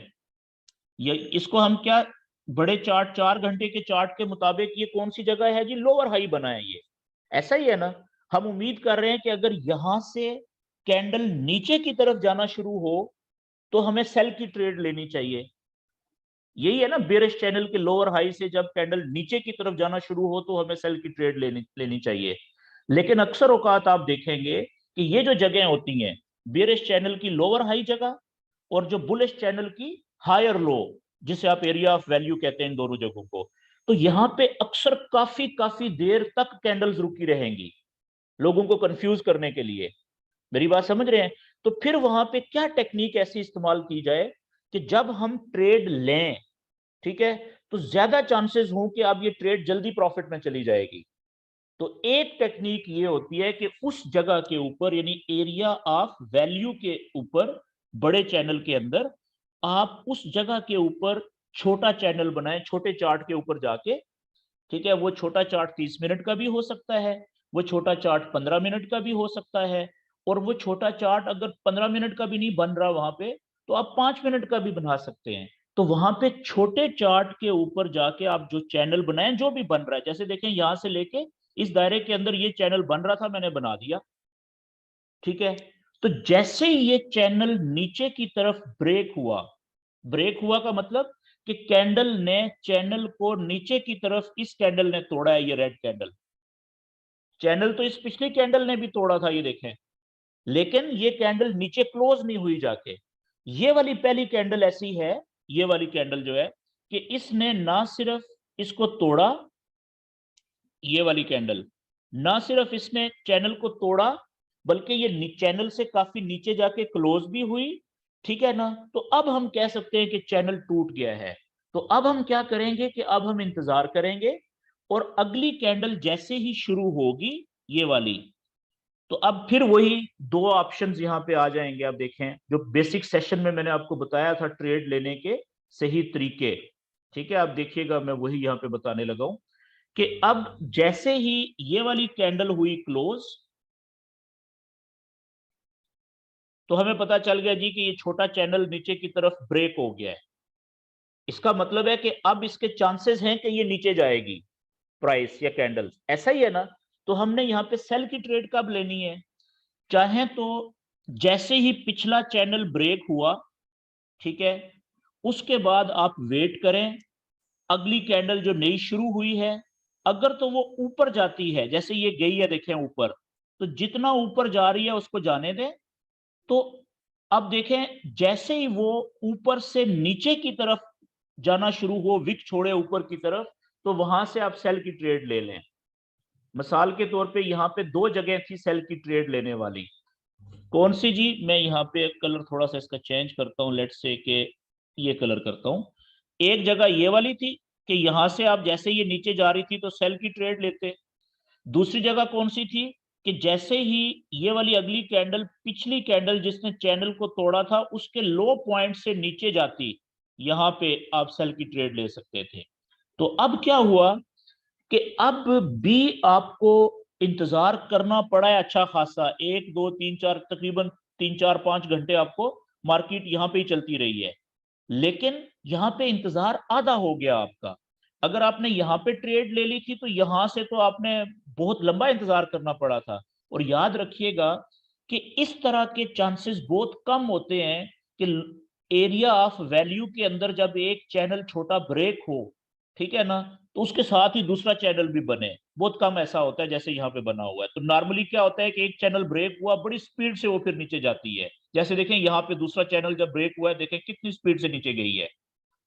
ये इसको हम क्या, बड़े चार्ट 4 घंटे के चार्ट के मुताबिक ये कौन सी जगह है जी, लोअर हाई बना है ये, ऐसा ही है ना। हम उम्मीद कर रहे हैं कि अगर यहां से कैंडल नीचे की तरफ जाना शुरू हो तो हमें सेल की ट्रेड लेनी चाहिए। यही है ना, बेरिश चैनल के लोअर हाई से जब कैंडल नीचे की तरफ जाना शुरू हो तो हमें सेल की ट्रेड लेनी चाहिए। लेकिन अक्सर औकात आप देखेंगे कि ये जो जगह होती हैं, बेरिश चैनल की लोअर हाई जगह और जो बुलिश चैनल की हायर लो, जिसे आप एरिया ऑफ वैल्यू कहते हैं इन दोनों जगहों को, तो यहां पे अक्सर काफी काफी देर तक कैंडल्स रुकी रहेंगी, लोगों को कंफ्यूज करने के लिए। मेरी बात समझ रहे हैं? तो फिर वहां पे क्या टेक्निक ऐसी इस्तेमाल की जाए कि जब हम ट्रेड लें, ठीक है, तो ज्यादा चांसेस हों कि अब ये ट्रेड जल्दी प्रॉफिट में चली जाएगी। तो एक टेक्निक ये होती है कि उस जगह के ऊपर, यानी एरिया ऑफ वैल्यू के ऊपर, बड़े चैनल के अंदर आप उस जगह के ऊपर छोटा चैनल बनाएं, छोटे चार्ट के ऊपर जाके, ठीक है। वो छोटा चार्ट 30 मिनट का भी हो सकता है, वो छोटा चार्ट 15 मिनट का भी हो सकता है, और वो छोटा चार्ट अगर 15 मिनट का भी नहीं बन रहा वहां पे, तो आप 5 मिनट का भी बना सकते हैं। तो वहां पे छोटे चार्ट के ऊपर जाके आप जो चैनल बनाए, जो भी बन रहा है, जैसे देखें यहां से लेके इस दायरे के अंदर ये चैनल बन रहा था, मैंने बना दिया, ठीक है। तो जैसे ही ये चैनल नीचे की तरफ ब्रेक हुआ, ब्रेक हुआ का मतलब कि कैंडल ने चैनल को नीचे की तरफ, इस कैंडल ने तोड़ा है, ये रेड कैंडल, चैनल तो इस पिछली कैंडल ने भी तोड़ा था, ये देखें, लेकिन ये कैंडल नीचे क्लोज नहीं हुई जाके। ये वाली पहली कैंडल ऐसी है, ये वाली कैंडल जो है, कि इसने ना सिर्फ इसको तोड़ा, ये वाली कैंडल ना सिर्फ इसने चैनल को तोड़ा, बल्कि ये चैनल से काफी नीचे जाके क्लोज भी हुई, ठीक है ना। तो अब हम कह सकते हैं कि चैनल टूट गया है। तो अब हम क्या करेंगे कि अब हम इंतजार करेंगे, और अगली कैंडल जैसे ही शुरू होगी, ये वाली, तो अब फिर वही दो ऑप्शंस यहां पे आ जाएंगे। आप देखें, जो बेसिक सेशन में मैंने आपको बताया था ट्रेड लेने के सही तरीके, ठीक है, आप देखिएगा, मैं वही यहां पे बताने लगा हूं कि अब जैसे ही ये वाली कैंडल हुई क्लोज, तो हमें पता चल गया जी कि ये छोटा चैनल नीचे की तरफ ब्रेक हो गया है। इसका मतलब है कि अब इसके चांसेस हैं कि ये नीचे जाएगी प्राइस या कैंडल, ऐसा ही है ना। तो हमने यहाँ पे सेल की ट्रेड कब लेनी है? चाहे तो जैसे ही पिछला चैनल ब्रेक हुआ, ठीक है, उसके बाद आप वेट करें, अगली कैंडल जो नई शुरू हुई है, अगर तो वो ऊपर जाती है, जैसे ये गई है देखें ऊपर, तो जितना ऊपर जा रही है उसको जाने दें। तो अब देखें, जैसे ही वो ऊपर से नीचे की तरफ जाना शुरू हो, विक छोड़े ऊपर की तरफ, तो वहां से आप सेल की ट्रेड ले लें। मिसाल के तौर पे यहाँ पे दो जगह थी सेल की ट्रेड लेने वाली, कौन सी जी? मैं यहाँ पे कलर थोड़ा सा इसका चेंज करता हूँ, लेट्स से कि ये कलर करता हूँ। एक जगह ये वाली थी कि यहां से आप जैसे ये नीचे जा रही थी तो सेल की ट्रेड लेते। दूसरी जगह कौन सी थी कि जैसे ही ये वाली अगली कैंडल, पिछली कैंडल जिसने चैनल को तोड़ा था, उसके लो पॉइंट से नीचे जाती, यहां पे आप सेल की ट्रेड ले सकते थे। तो अब क्या हुआ कि अब भी आपको इंतजार करना पड़ा है अच्छा खासा, 1 2 3 4, तकरीबन 3 4 5 घंटे आपको मार्केट यहां पे ही चलती रही है। लेकिन यहाँ पे इंतजार आधा हो गया आपका। अगर आपने यहाँ पे ट्रेड ले ली थी तो यहां से तो आपने बहुत लंबा इंतजार करना पड़ा था। और याद रखिएगा कि इस तरह के चांसेस बहुत कम होते हैं कि एरिया ऑफ वैल्यू के अंदर जब एक चैनल छोटा ब्रेक हो, ठीक है ना, तो उसके साथ ही दूसरा चैनल भी बने। बहुत कम ऐसा होता है जैसे यहाँ पे बना हुआ है। तो नॉर्मली क्या होता है कि एक चैनल ब्रेक हुआ, बड़ी स्पीड से वो फिर नीचे जाती है। जैसे देखें यहाँ पे दूसरा चैनल जब ब्रेक हुआ है, देखें कितनी स्पीड से नीचे गई है,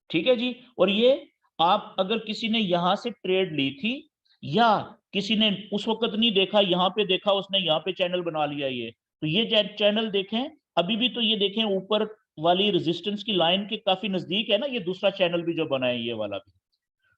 ठीक है जी। और ये आप अगर किसी ने यहां से ट्रेड ली थी, या किसी ने उस वक्त नहीं देखा, यहाँ पे देखा उसने, यहाँ पे चैनल बना लिया ये, तो ये चैनल देखें अभी भी, तो ये देखें ऊपर वाली रेजिस्टेंस की लाइन के काफी नजदीक है ना, ये दूसरा चैनल भी जो बना है, ये वाला भी।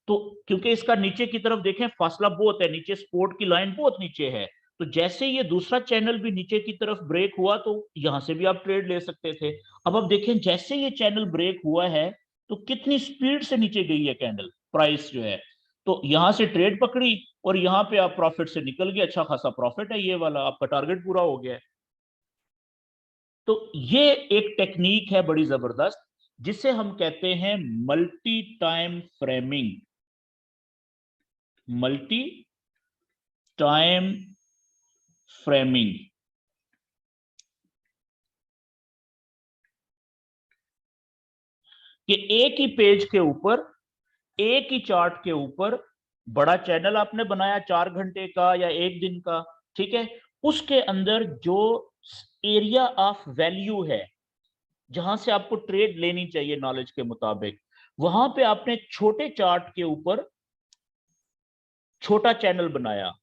तो क्योंकि इसका नीचे की तरफ देखें फासला बहुत है, नीचे सपोर्ट की लाइन बहुत नीचे है, तो जैसे ये दूसरा चैनल भी नीचे की तरफ ब्रेक हुआ, तो यहां से भी आप ट्रेड ले सकते थे। अब देखें, जैसे ये चैनल ब्रेक हुआ है तो कितनी स्पीड से नीचे गई है कैंडल, प्राइस जो है। तो यहां से ट्रेड पकड़ी, और यहाँ पे आप प्रॉफिट से निकल गए, अच्छा खासा प्रॉफिट है, ये वाला आपका टारगेट पूरा हो गया है। तो ये एक टेक्निक है बड़ी जबरदस्त, जिसे हम कहते हैं multi time framing. Multi time framing. कि एक ही पेज के ऊपर, एक ही चार्ट के ऊपर बड़ा चैनल आपने बनाया 4 घंटे का या 1 दिन का, ठीक है, उसके अंदर जो एरिया ऑफ वैल्यू है, जहां से आपको ट्रेड लेनी चाहिए नॉलेज के मुताबिक, वहां पे आपने छोटे चार्ट के ऊपर छोटा चैनल बनाया।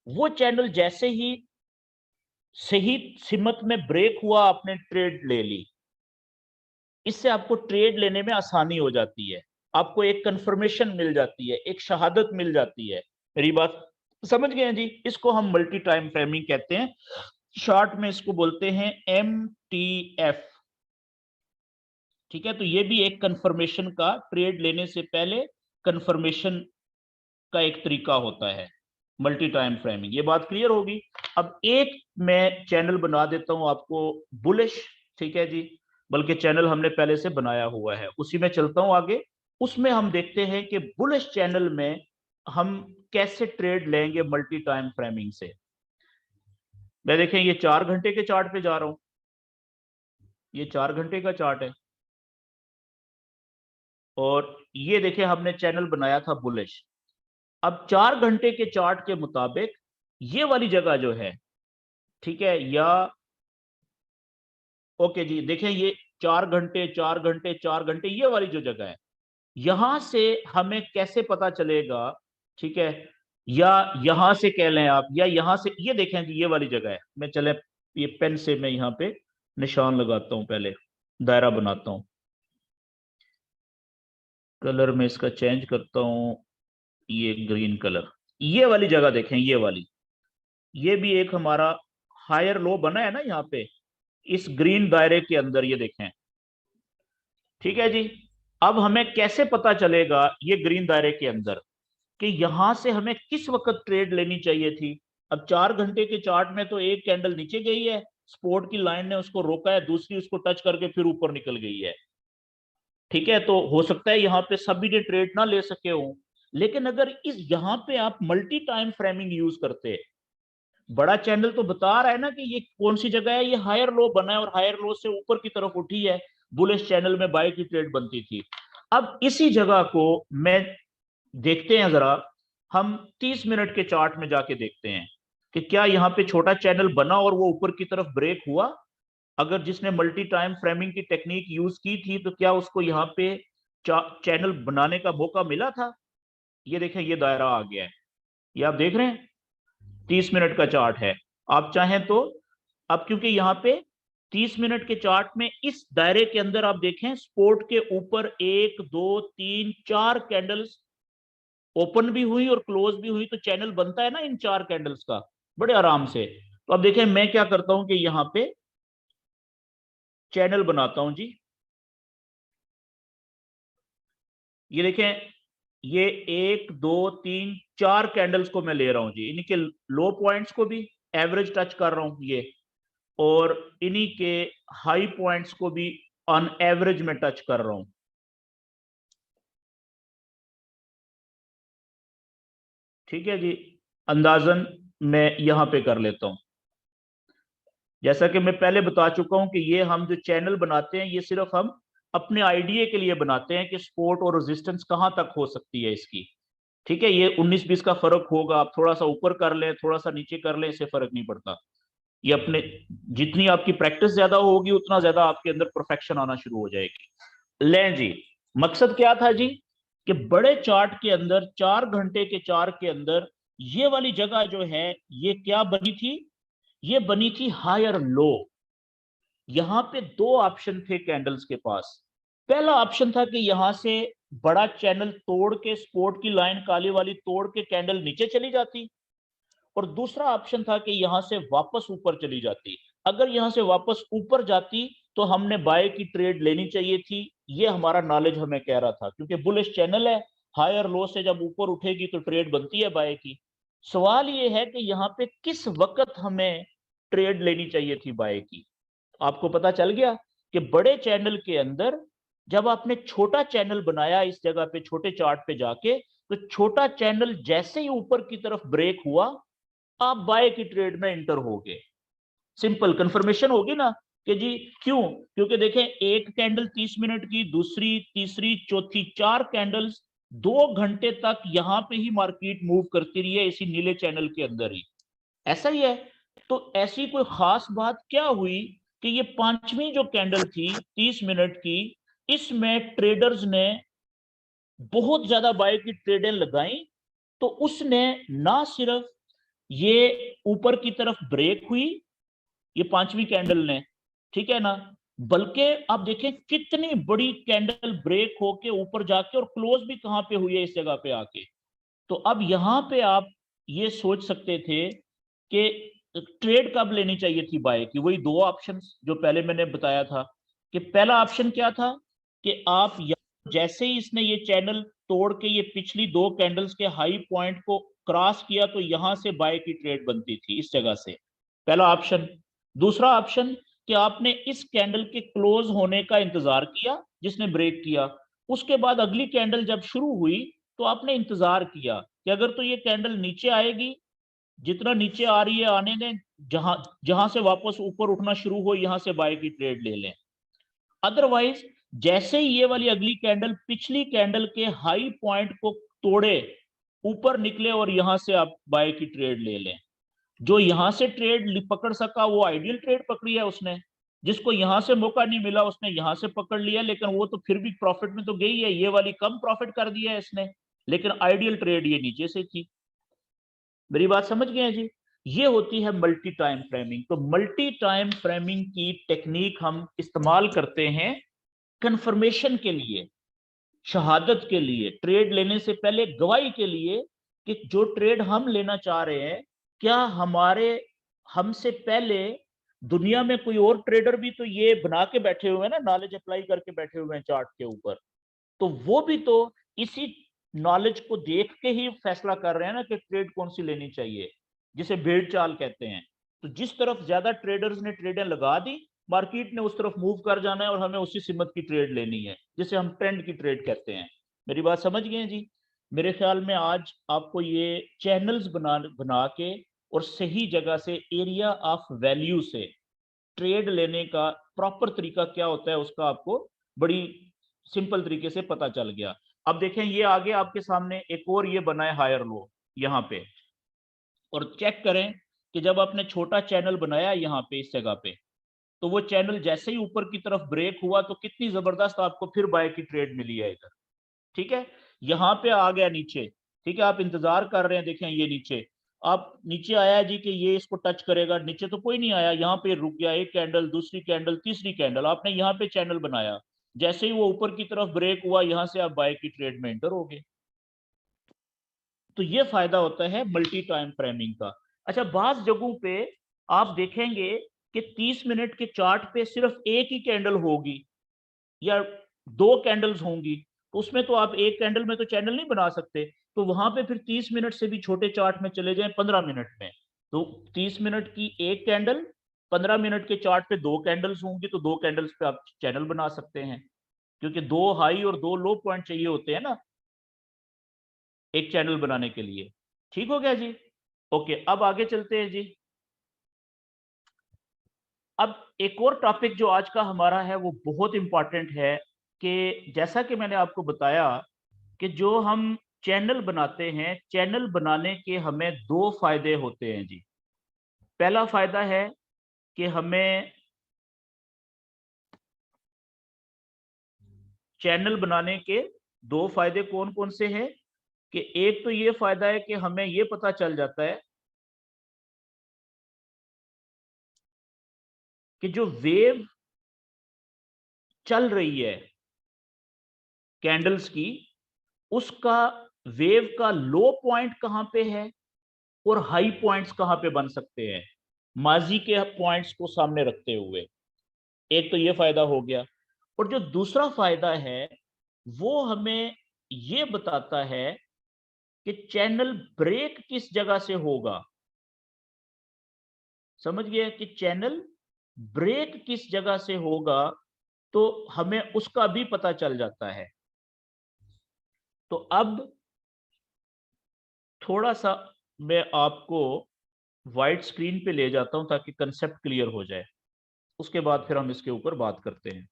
वो चैनल जैसे ही सही सिमत में ब्रेक हुआ, आपने ट्रेड ले ली। इससे आपको ट्रेड लेने में आसानी हो जाती है, आपको एक कंफर्मेशन मिल जाती है, एक शहादत मिल जाती है। मेरी बात समझ गए हैं जी? इसको हम मल्टी टाइम फ्रेमिंग कहते हैं, शॉर्ट में इसको बोलते हैं MTF। ठीक है, तो ये भी एक कंफर्मेशन का, ट्रेड लेने से पहले कंफर्मेशन का एक तरीका होता है मल्टी टाइम फ्रेमिंग। ये बात क्लियर होगी। अब एक मैं चैनल बना देता हूं आपको बुलिश, ठीक है जी, बल्कि चैनल हमने पहले से बनाया हुआ है, उसी में चलता हूं आगे। उसमें हम देखते हैं कि बुलिश चैनल में हम कैसे ट्रेड लेंगे मल्टी टाइम फ्रेमिंग से। मैं देखें ये 4 घंटे के चार्ट पे जा रहा हूं, ये 4 घंटे का चार्ट है, और ये देखें हमने चैनल बनाया था बुलिश। अब 4 घंटे के चार्ट के मुताबिक ये वाली जगह जो है, ठीक है, या ओके जी, देखें ये 4 घंटे 4 घंटे 4 घंटे, ये वाली जो जगह है, यहां से हमें कैसे पता चलेगा, ठीक है, या यहां से कह लें आप, या यहां से, ये देखें जी ये वाली जगह है। मैं चले ये पेन से मैं यहां पे निशान लगाता हूं, पहले दायरा बनाता हूं, कलर में इसका चेंज करता हूं, ये ग्रीन कलर। ये वाली जगह देखें, ये वाली, ये भी एक हमारा हायर लो बना है ना यहाँ पे, इस ग्रीन दायरे के अंदर, ये देखें, ठीक है जी। अब हमें कैसे पता चलेगा ये ग्रीन दायरे के अंदर कि यहां से हमें किस वक्त ट्रेड लेनी चाहिए थी? अब 4 घंटे के चार्ट में तो एक कैंडल नीचे गई है, सपोर्ट की लाइन ने उसको रोका है, दूसरी उसको टच करके फिर ऊपर निकल गई है, ठीक है, तो हो सकता है यहाँ पे सभी ने ट्रेड ना ले सके हो। लेकिन अगर इस यहाँ पे आप मल्टी टाइम फ्रेमिंग यूज करते, बड़ा चैनल तो बता रहा है ना कि ये कौन सी जगह है, ये हायर लो बना है और हायर लो से ऊपर की तरफ उठी है, बुलिश चैनल में बाय की ट्रेड बनती थी। अब इसी जगह को मैं देखते हैं जरा, हम 30 मिनट के चार्ट में जाके देखते हैं कि क्या यहाँ पे छोटा चैनल बना और वो ऊपर की तरफ ब्रेक हुआ। अगर जिसने मल्टी टाइम फ्रेमिंग की टेक्निक यूज की थी तो क्या उसको यहाँ पे चैनल बनाने का मौका मिला था? ये देखें ये दायरा आ गया है, ये आप देख रहे हैं 30 मिनट का चार्ट है। आप चाहें तो, अब क्योंकि यहाँ पे 30 मिनट के चार्ट में इस दायरे के अंदर आप देखें स्पोर्ट के ऊपर 1 2 3 4 कैंडल्स ओपन भी हुई और क्लोज भी हुई, तो चैनल बनता है ना इन 4 कैंडल्स का बड़े आराम से। तो अब देखें मैं क्या करता हूं कि यहाँ पे चैनल बनाता हूं जी। ये देखें, ये 1 2 3 4 कैंडल्स को मैं ले रहा हूं जी, इनके लो पॉइंट्स को भी एवरेज टच कर रहा हूं ये, और इन्हीं के हाई पॉइंट्स को भी ऑन एवरेज में टच कर रहा हूं। ठीक है जी, अंदाजन मैं यहां पे कर लेता हूं। जैसा कि मैं पहले बता चुका हूं कि ये हम जो चैनल बनाते हैं, ये सिर्फ हम अपने आइडिया के लिए बनाते हैं कि सपोर्ट और रेजिस्टेंस कहां तक हो सकती है इसकी। ठीक है, ये 19-20 का फर्क होगा, आप थोड़ा सा ऊपर कर लें थोड़ा सा नीचे कर लें, इससे फर्क नहीं पड़ता। ये अपने, जितनी आपकी प्रैक्टिस ज्यादा होगी उतना ज्यादा आपके अंदर परफेक्शन आना शुरू हो जाएगी। लें जी, मकसद क्या था जी कि बड़े चार्ट के अंदर 4 घंटे के चार्ट के अंदर ये वाली जगह जो है, ये क्या बनी थी? ये बनी थी हायर लो। यहां पे 2 ऑप्शन थे कैंडल्स के पास। पहला ऑप्शन था कि यहां से बड़ा चैनल तोड़ के, स्पोर्ट की लाइन काली वाली तोड़ के कैंडल नीचे चली जाती, और दूसरा ऑप्शन था कि यहां से वापस ऊपर चली जाती। अगर यहां से वापस ऊपर जाती तो हमने बाय की ट्रेड लेनी चाहिए थी, ये हमारा नॉलेज हमें कह रहा था, क्योंकि बुलिश चैनल है, हायर लो से जब ऊपर उठेगी तो ट्रेड बनती है बाय की। सवाल ये है कि यहाँ पे किस वक्त हमें ट्रेड लेनी चाहिए थी बाय की। आपको पता चल गया कि बड़े चैनल के अंदर जब आपने छोटा चैनल बनाया इस जगह पे छोटे चार्ट पे जाके, तो छोटा चैनल जैसे ही ऊपर की तरफ ब्रेक हुआ, आप बाय की ट्रेड में एंटर हो गए। सिंपल कंफर्मेशन होगी ना कि जी क्यों? क्योंकि देखें, एक कैंडल 30 मिनट की, दूसरी, तीसरी, चौथी, 4 कैंडल्स 2 घंटे तक यहां पे ही मार्केट मूव करती रही है, इसी नीले चैनल के अंदर ही। ऐसा ही है। तो ऐसी कोई खास बात क्या हुई कि ये पांचवी जो कैंडल थी 30 मिनट की, इसमें ट्रेडर्स ने बहुत ज्यादा बाय की ट्रेडें लगाई, तो उसने ना सिर्फ ये ऊपर की तरफ ब्रेक हुई ये पांचवी कैंडल ने, ठीक है ना, बल्कि आप देखें कितनी बड़ी कैंडल ब्रेक होके ऊपर जाके और क्लोज भी कहां पे हुई है, इस जगह पे आके। तो अब यहां पे आप ये सोच सकते थे कि ट्रेड कब लेनी चाहिए थी बाय की। वही दो ऑप्शन जो पहले मैंने बताया था कि पहला ऑप्शन क्या था कि आप जैसे ही इसने ये चैनल तोड़ के ये पिछली 2 कैंडल्स के हाई पॉइंट को क्रॉस किया, तो यहां से बाय की ट्रेड बनती थी इस जगह से, पहला ऑप्शन। दूसरा ऑप्शन कि आपने इस कैंडल के क्लोज होने का इंतजार किया जिसने ब्रेक किया, उसके बाद अगली कैंडल जब शुरू हुई तो आपने इंतजार किया कि अगर तो ये कैंडल नीचे आएगी, जितना नीचे आ रही है आने दें, जहां जहां से वापस ऊपर उठना शुरू हो यहां से बाय की ट्रेड ले लें। अदरवाइज जैसे ही ये वाली अगली कैंडल पिछली कैंडल के हाई पॉइंट को तोड़े, ऊपर निकले और यहां से आप बाय की ट्रेड ले लें। जो यहां से ट्रेड पकड़ सका वो आइडियल ट्रेड पकड़ी है उसने, जिसको यहां से मौका नहीं मिला उसने यहां से पकड़ लिया, लेकिन वो तो फिर भी प्रॉफिट में तो गई है, ये वाली कम प्रॉफिट कर दिया है इसने, लेकिन आइडियल ट्रेड ये नीचे से थी। मेरी बात समझ गए हैं जी? ये होती है मल्टी टाइम फ्रेमिंग। तो मल्टी टाइम फ्रेमिंग की टेक्निक हम इस्तेमाल करते हैं कंफर्मेशन के लिए, शहादत के लिए, ट्रेड लेने से पहले गवाही के लिए, कि जो ट्रेड हम लेना चाह रहे हैं, क्या हमारे हमसे पहले दुनिया में कोई और ट्रेडर भी तो ये बना के बैठे हुए हैं ना, नॉलेज अप्लाई करके बैठे हुए हैं चार्ट के ऊपर, तो वो भी तो इसी नॉलेज को देख के ही फैसला कर रहे हैं ना कि ट्रेड कौन सी लेनी चाहिए, जिसे भेड़ चाल कहते हैं। तो जिस तरफ ज्यादा ट्रेडर्स ने ट्रेडें लगा दी, मार्केट ने उस तरफ मूव कर जाना है और हमें उसी सिमत की ट्रेड लेनी है, जिसे हम ट्रेंड की ट्रेड कहते हैं। मेरी बात समझ गए जी? मेरे ख्याल में आज आपको ये चैनल्स बना बना के और सही जगह से एरिया ऑफ वैल्यू से ट्रेड लेने का प्रॉपर तरीका क्या होता है उसका आपको बड़ी सिंपल तरीके से पता चल गया। अब देखें ये आगे आपके सामने एक और ये बना है हायर लो यहाँ पे, और चेक करें कि जब आपने छोटा चैनल बनाया यहाँ पे इस जगह पे, तो वो चैनल जैसे ही ऊपर की तरफ ब्रेक हुआ तो कितनी जबरदस्त आपको फिर बाय की ट्रेड मिली है इधर, ठीक है। यहाँ पे आ गया नीचे, ठीक है, आप इंतजार कर रहे हैं, देखें ये नीचे, आप नीचे आया है जी कि ये इसको टच करेगा, नीचे तो कोई नहीं आया, यहाँ पे रुक गया, एक कैंडल, दूसरी कैंडल, तीसरी कैंडल, आपने यहाँ पे चैनल बनाया, जैसे ही वो ऊपर की तरफ ब्रेक हुआ यहाँ से आप बाय की ट्रेड में एंटर हो गए। तो ये फायदा होता है मल्टी टाइम फ्रेमिंग का। अच्छा, बाज जगहों पे आप देखेंगे कि 30 मिनट के चार्ट पे सिर्फ एक ही कैंडल होगी या 2 कैंडल्स होंगी, तो उसमें तो आप एक कैंडल में तो चैनल नहीं बना सकते, तो वहां पे फिर 30 मिनट से भी छोटे चार्ट में चले जाएं 15 मिनट में, तो 30 मिनट की एक कैंडल, 15 मिनट के चार्ट पे 2 कैंडल्स होंगी, तो 2 कैंडल्स पे आप चैनल बना सकते हैं, क्योंकि 2 हाई और 2 लो पॉइंट चाहिए होते हैं ना एक चैनल बनाने के लिए। ठीक हो गया जी? ओके, अब आगे चलते हैं जी। अब एक और टॉपिक जो आज का हमारा है वो बहुत इंपॉर्टेंट है, कि जैसा कि मैंने आपको बताया कि जो हम चैनल बनाते हैं, चैनल बनाने के हमें 2 फायदे होते हैं जी। पहला फायदा है कि हमें चैनल बनाने के 2 फायदे कौन कौन से हैं, कि एक तो ये फायदा है कि हमें ये पता चल जाता है कि जो वेव चल रही है कैंडल्स की, उसका वेव का लो पॉइंट कहां पे है और हाई पॉइंट्स कहां पे बन सकते हैं, माजी के पॉइंट्स को सामने रखते हुए। एक तो ये फायदा हो गया, और जो दूसरा फायदा है वो हमें ये बताता है कि चैनल ब्रेक किस जगह से होगा, समझ गए कि चैनल ब्रेक किस जगह से होगा, तो हमें उसका भी पता चल जाता है। तो अब थोड़ा सा मैं आपको वाइट स्क्रीन पे ले जाता हूं ताकि कंसेप्ट क्लियर हो जाए, उसके बाद फिर हम इसके ऊपर बात करते हैं।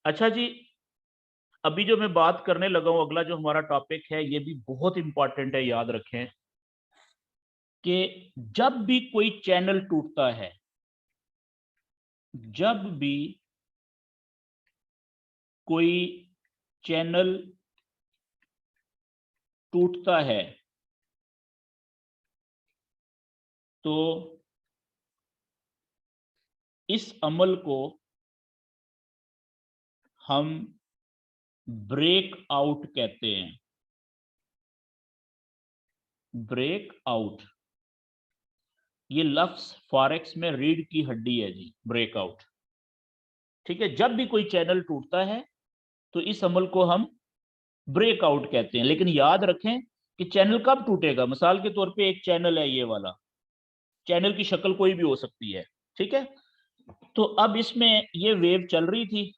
अच्छा जी, अभी जो मैं बात करने लगा हूं, अगला जो हमारा टॉपिक है, ये भी बहुत इंपॉर्टेंट है, याद रखें कि जब भी कोई चैनल टूटता है, जब भी कोई चैनल टूटता है, तो इस अमल को हम ब्रेक आउट कहते हैं। ब्रेक आउट, ये लफ्ज फॉरेक्स में रीढ़ की हड्डी है जी, ब्रेकआउट। ठीक है, जब भी कोई चैनल टूटता है तो इस अमल को हम ब्रेकआउट कहते हैं। लेकिन याद रखें कि चैनल कब टूटेगा। मिसाल के तौर पे एक चैनल है, ये वाला चैनल की शक्ल कोई भी हो सकती है, ठीक है। तो अब इसमें ये वेव चल रही थी,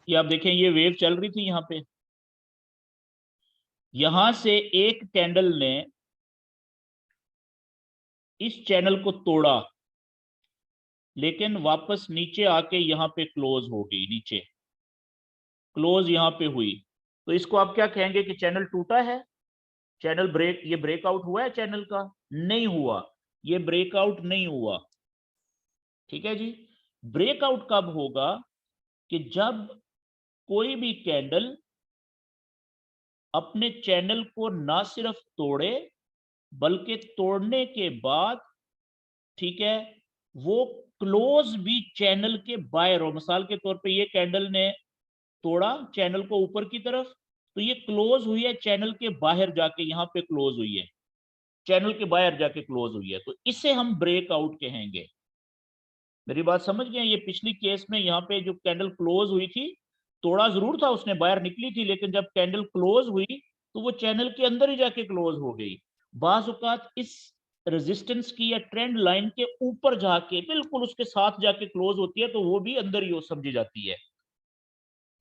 ये आप देखें, ये वेव चल रही थी यहां पे, यहां से एक कैंडल ने इस चैनल को तोड़ा, लेकिन वापस नीचे आके यहां पे क्लोज हो गई, नीचे क्लोज यहां पे हुई, तो इसको आप क्या कहेंगे कि चैनल टूटा है, चैनल ब्रेक, ये ब्रेकआउट हुआ है चैनल का? नहीं हुआ, ये ब्रेकआउट नहीं हुआ। ठीक है जी, ब्रेकआउट कब होगा कि जब कोई भी कैंडल अपने चैनल को ना सिर्फ तोड़े, बल्कि तोड़ने के बाद, ठीक है, वो क्लोज भी चैनल के बाहर हो। मिसाल के तौर पे ये कैंडल ने तोड़ा चैनल को ऊपर की तरफ, तो ये क्लोज हुई है चैनल के बाहर जाके, यहां पे क्लोज हुई है, चैनल के बाहर जाके क्लोज हुई है, तो इसे हम ब्रेकआउट कहेंगे। मेरी बात समझ गए? ये पिछली केस में यहाँ पे जो कैंडल क्लोज हुई थी, तोड़ा जरूर था उसने, बाहर निकली थी, लेकिन जब कैंडल क्लोज हुई तो वो चैनल के अंदर ही जाके क्लोज हो गई। बाज़ औक़ात इस रेजिस्टेंस की या ट्रेंड लाइन के ऊपर जाके बिल्कुल उसके साथ जाके क्लोज होती है, तो वो भी अंदर ही हो समझी जाती है।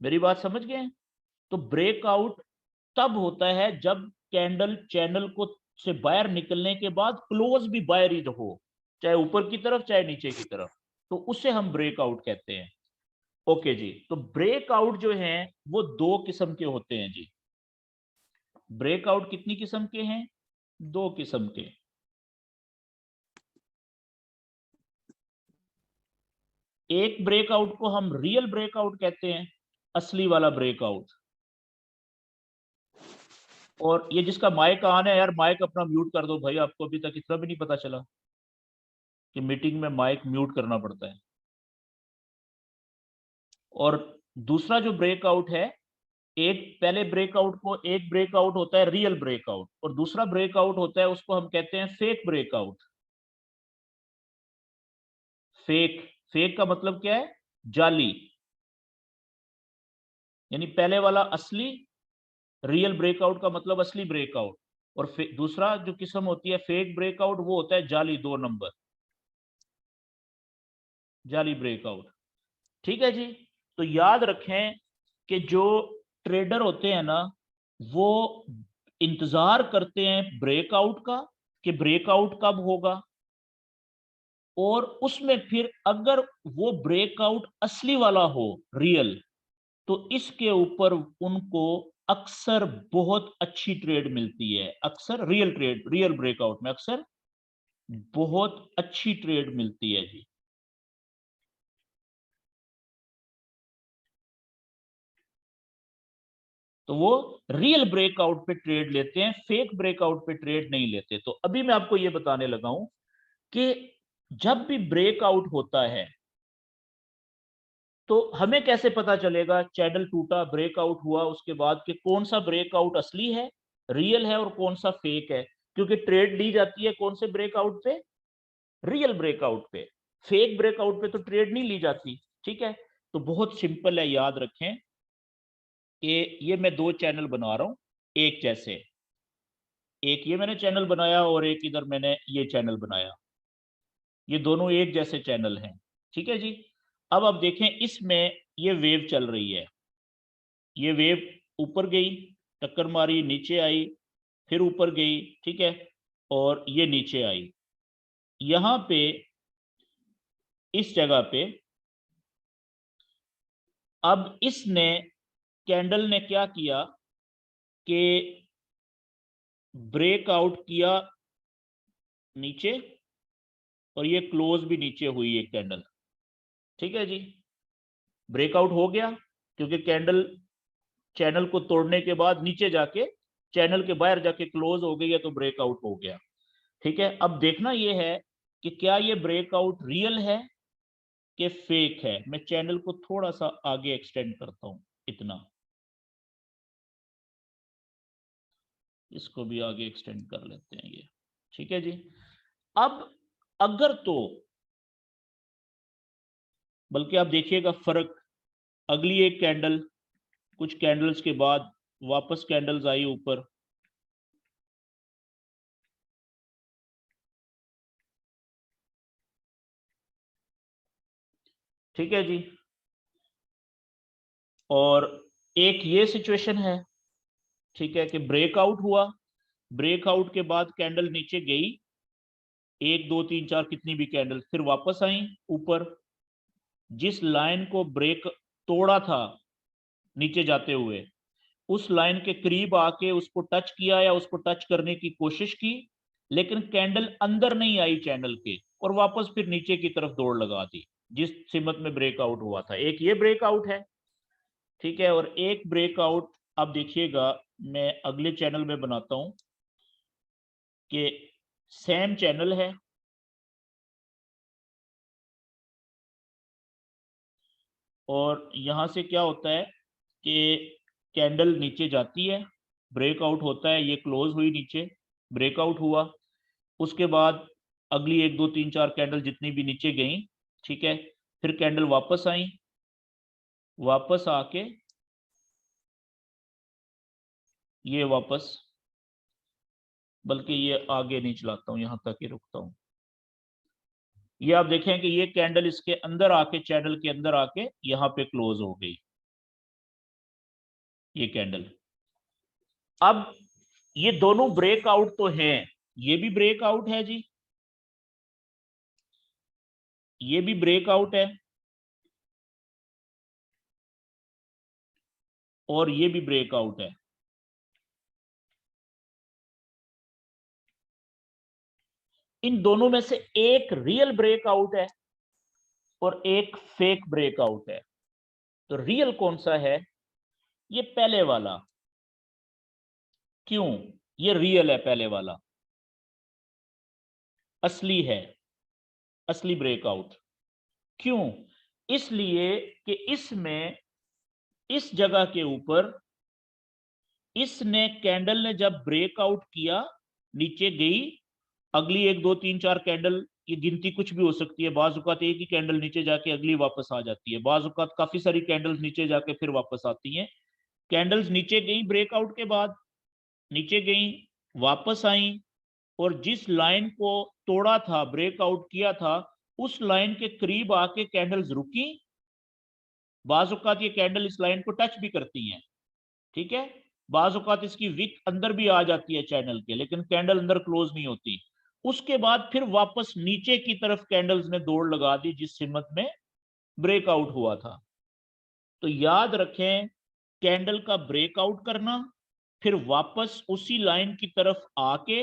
मेरी बात समझ गए? तो ब्रेकआउट तब होता है जब कैंडल चैनल को से बाहर निकलने के बाद क्लोज भी बाहर ही हो, चाहे ऊपर की तरफ चाहे नीचे की तरफ, तो उसे हम ब्रेकआउट कहते हैं। ओके जी, तो ब्रेकआउट जो है वो दो किस्म के होते हैं जी। ब्रेकआउट कितनी किस्म के हैं? दो किस्म के। एक ब्रेकआउट को हम रियल ब्रेकआउट कहते हैं, असली वाला ब्रेकआउट। और ये जिसका माइक ऑन है यार, माइक अपना म्यूट कर दो भाई, आपको अभी तक इतना भी नहीं पता चला कि मीटिंग में माइक म्यूट करना पड़ता है। और दूसरा जो ब्रेकआउट है, एक पहले ब्रेकआउट को, एक ब्रेकआउट होता है रियल ब्रेकआउट, और दूसरा ब्रेकआउट होता है, उसको हम कहते हैं फेक ब्रेकआउट। फेक, फेक का मतलब क्या है? जाली। यानी पहले वाला असली, रियल ब्रेकआउट का मतलब असली ब्रेकआउट, और दूसरा जो किस्म होती है फेक ब्रेकआउट, वो होता है जाली, 2 नंबर, जाली ब्रेकआउट। ठीक है जी, तो याद रखें कि जो ट्रेडर होते हैं ना, वो इंतजार करते हैं ब्रेकआउट का, कि ब्रेकआउट कब होगा, और उसमें फिर अगर वो ब्रेकआउट असली वाला हो, रियल, तो इसके ऊपर उनको अक्सर बहुत अच्छी ट्रेड मिलती है। अक्सर रियल ट्रेड, रियल ब्रेकआउट में अक्सर बहुत अच्छी ट्रेड मिलती है जी। तो वो रियल ब्रेकआउट पे ट्रेड लेते हैं, फेक ब्रेकआउट पे ट्रेड नहीं लेते। तो अभी मैं आपको ये बताने लगा हूं कि जब भी ब्रेकआउट होता है, तो हमें कैसे पता चलेगा चैनल टूटा, ब्रेकआउट हुआ, उसके बाद कि कौन सा ब्रेकआउट असली है, रियल है, और कौन सा फेक है? क्योंकि ट्रेड ली जाती है कौन से ब्रेकआउट पे? रियल ब्रेकआउट पे। फेक ब्रेकआउट पे तो ट्रेड नहीं ली जाती, ठीक है। तो बहुत सिंपल है, याद रखें कि ये मैं दो चैनल बना रहा हूं एक जैसे, एक ये मैंने चैनल बनाया और एक इधर मैंने ये चैनल बनाया, ये दोनों एक जैसे चैनल हैं, ठीक है जी। अब आप देखें इसमें ये वेव चल रही है, ये वेव ऊपर गई, टक्कर मारी, नीचे आई, फिर ऊपर गई, ठीक है, और ये नीचे आई। यहां पे इस जगह पे अब इसने कैंडल ने क्या किया कि ब्रेकआउट किया नीचे, और ये क्लोज भी नीचे हुई एक कैंडल, ठीक है जी। ब्रेकआउट हो गया क्योंकि कैंडल चैनल को तोड़ने के बाद नीचे जाके चैनल के बाहर जाके क्लोज हो गई है, तो ब्रेकआउट हो गया, ठीक है। अब देखना ये है कि क्या ये ब्रेकआउट रियल है कि फेक है। मैं चैनल को थोड़ा सा आगे एक्सटेंड करता हूं, इतना, इसको भी आगे एक्सटेंड कर लेते हैं ये, ठीक है जी। अब अगर तो, बल्कि आप देखिएगा फर्क, अगली एक कैंडल, कुछ कैंडल्स के बाद वापस कैंडल्स आई ऊपर, ठीक है जी, और एक ये सिचुएशन है, ठीक है, कि ब्रेकआउट हुआ, ब्रेकआउट के बाद कैंडल नीचे गई, एक दो तीन चार कितनी भी कैंडल, फिर वापस आई ऊपर, जिस लाइन को ब्रेक तोड़ा था नीचे जाते हुए, उस लाइन के करीब आके उसको टच किया या उसको टच करने की कोशिश की, लेकिन कैंडल अंदर नहीं आई चैनल के, और वापस फिर नीचे की तरफ दौड़ लगा दी जिस सिमत में ब्रेकआउट हुआ था। एक ये ब्रेकआउट है, ठीक है, और एक ब्रेकआउट आप देखिएगा, मैं अगले चैनल में बनाता हूं कि सेम चैनल है, और यहां से क्या होता है कि कैंडल नीचे जाती है, ब्रेकआउट होता है, ये क्लोज हुई नीचे, ब्रेकआउट हुआ, उसके बाद अगली एक दो तीन चार कैंडल जितनी भी नीचे गई, ठीक है, फिर कैंडल वापस आई, वापस आके ये वापस, बल्कि ये आगे नहीं चलाता हूं, यहां तक ही रुकता हूं। ये आप देखें कि ये कैंडल इसके अंदर आके, चैनल के अंदर आके यहां पे क्लोज हो गई ये कैंडल। अब ये दोनों ब्रेकआउट तो हैं, ये भी ब्रेकआउट है जी, ये भी ब्रेकआउट है, और ये भी ब्रेकआउट है। इन दोनों में से एक रियल ब्रेकआउट है और एक फेक ब्रेकआउट है। तो रियल कौन सा है? ये पहले वाला। क्यों ये रियल है? पहले वाला असली है, असली ब्रेकआउट। क्यों? इसलिए कि इसमें, इस जगह के ऊपर, इसने कैंडल ने जब ब्रेकआउट किया, नीचे गई, अगली एक दो तीन चार कैंडल की गिनती कुछ भी हो सकती है, बाज औकात एक ही कैंडल नीचे जाके अगली वापस आ जाती है, बाज औकात काफी सारी कैंडल्स नीचे जाके फिर वापस आती हैं। कैंडल्स नीचे गई ब्रेकआउट के बाद, नीचे गई, वापस आई, और जिस लाइन को तोड़ा था, ब्रेकआउट किया था, उस लाइन के करीब आके कैंडल्स रुकी। बाज औकात ये कैंडल इस लाइन को टच भी करती हैं, ठीक है, बाज औकात इसकी विक अंदर भी आ जाती है चैनल के, लेकिन कैंडल अंदर क्लोज नहीं होती। उसके बाद फिर वापस नीचे की तरफ कैंडल्स ने दौड़ लगा दी जिस सिमत में ब्रेकआउट हुआ था। तो याद रखें, कैंडल का ब्रेकआउट करना, फिर वापस उसी लाइन की तरफ आके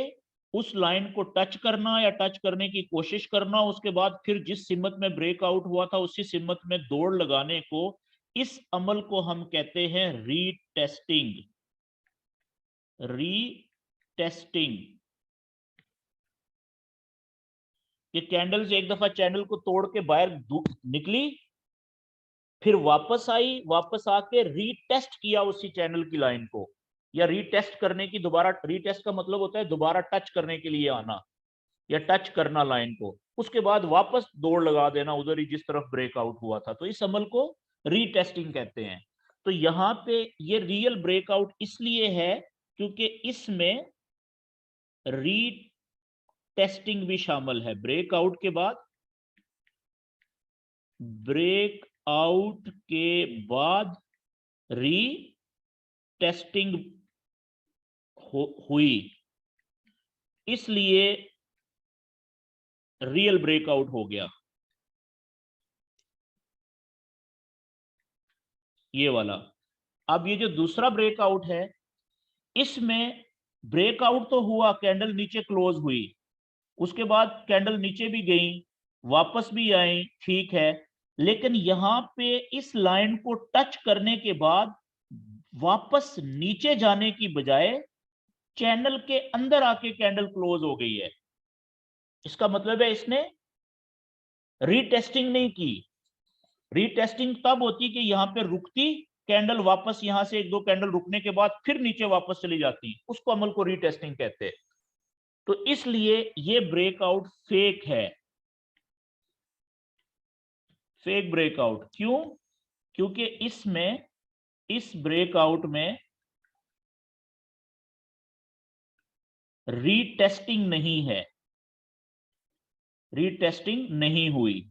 उस लाइन को टच करना या टच करने की कोशिश करना, उसके बाद फिर जिस सिमत में ब्रेकआउट हुआ था उसी सिमत में दौड़ लगाने को, इस अमल को हम कहते हैं रीटेस्टिंग। रीटेस्टिंग कि कैंडल्स एक दफा चैनल को तोड़ के बाहर निकली, फिर वापस आई, वापस आके रीटेस्ट किया उसी चैनल की लाइन को, या रीटेस्ट करने की, दोबारा, रीटेस्ट का मतलब होता है दोबारा टच करने के लिए आना या टच करना लाइन को, उसके बाद वापस दौड़ लगा देना उधर ही जिस तरफ ब्रेकआउट हुआ था, तो इस अमल को रीटेस्टिंग कहते हैं। तो यहाँ पे ये रियल ब्रेकआउट इसलिए है क्योंकि इसमें रीटेस्टिंग भी शामिल है। ब्रेकआउट के बाद रीटेस्टिंग हुई, इसलिए रियल ब्रेकआउट हो गया ये वाला। अब ये जो दूसरा ब्रेकआउट है, इसमें ब्रेकआउट तो हुआ, कैंडल नीचे क्लोज हुई, उसके बाद कैंडल नीचे भी गई, वापस भी आई, ठीक है, लेकिन यहां पे इस लाइन को टच करने के बाद वापस नीचे जाने की बजाय चैनल के अंदर आके कैंडल क्लोज हो गई है। इसका मतलब है इसने रीटेस्टिंग नहीं की। रीटेस्टिंग तब होती कि यहां पे रुकती कैंडल, वापस यहां से एक दो कैंडल रुकने के बाद फिर नीचे वापस चली जाती, उसको अमल को रीटेस्टिंग कहते हैं। तो इसलिए ये ब्रेकआउट फेक है, फेक ब्रेकआउट। क्यों? क्योंकि इसमें, इस ब्रेकआउट में रीटेस्टिंग नहीं है, रीटेस्टिंग नहीं हुई,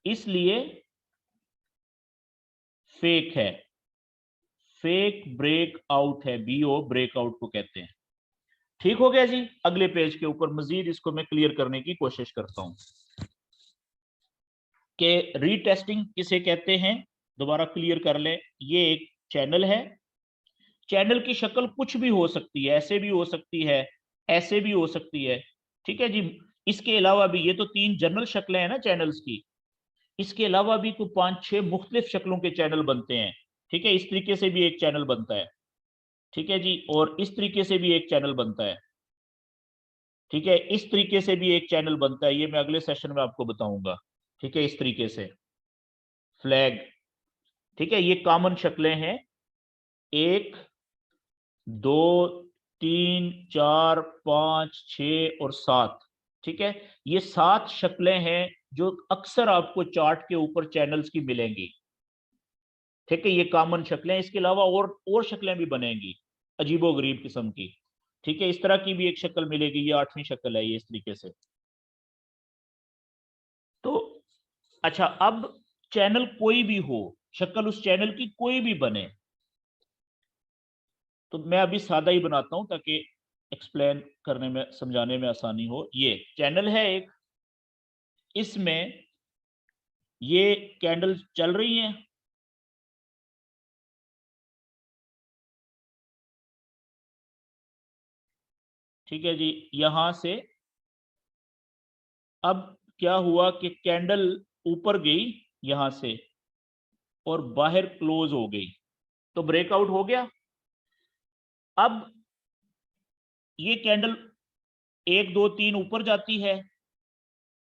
इसलिए फेक है, फेक ब्रेकआउट है, बीओ ब्रेकआउट को कहते हैं। ठीक हो गया जी। अगले पेज के ऊपर मजीद इसको मैं क्लियर करने की कोशिश करता हूं कि रीटेस्टिंग किसे कहते हैं। दोबारा क्लियर कर ले, ये एक चैनल है, चैनल की शक्ल कुछ भी हो सकती है, ऐसे भी हो सकती है, ऐसे भी हो सकती है, ठीक है जी। इसके अलावा भी, ये तो 3 जनरल शक्लें हैं ना चैनल्स की, इसके अलावा भी कोई 5-6 मुख्तलिफ शक्लों के चैनल बनते हैं, ठीक है। इस तरीके से भी एक चैनल बनता है, ठीक है जी, और इस तरीके से भी एक चैनल बनता है, ठीक है, इस तरीके से भी एक चैनल बनता है, ये मैं अगले सेशन में आपको बताऊंगा, ठीक है। इस तरीके से फ्लैग, ठीक है, ये कॉमन शक्लें हैं, 1 2 3 4 5 6 और 7, ठीक है। ये 7 शक्लें हैं जो अक्सर आपको चार्ट के ऊपर चैनल्स की मिलेंगी, ठीक है। ये कॉमन शक्लें, इसके अलावा और शक्लें भी बनेंगी अजीबोगरीब किस्म की, ठीक है। इस तरह की भी एक शक्ल मिलेगी, ये 8वीं शक्ल है, ये इस तरीके से। तो अच्छा, अब चैनल कोई भी हो, शक्ल उस चैनल की कोई भी बने, तो मैं अभी सादा ही बनाता हूं ताकि एक्सप्लेन करने में, समझाने में आसानी हो। ये चैनल है एक, इसमें ये कैंडल चल रही है, ठीक है जी। यहां से अब क्या हुआ कि कैंडल ऊपर गई यहां से और बाहर क्लोज हो गई, तो ब्रेकआउट हो गया। अब ये कैंडल 1 2 3 ऊपर जाती है,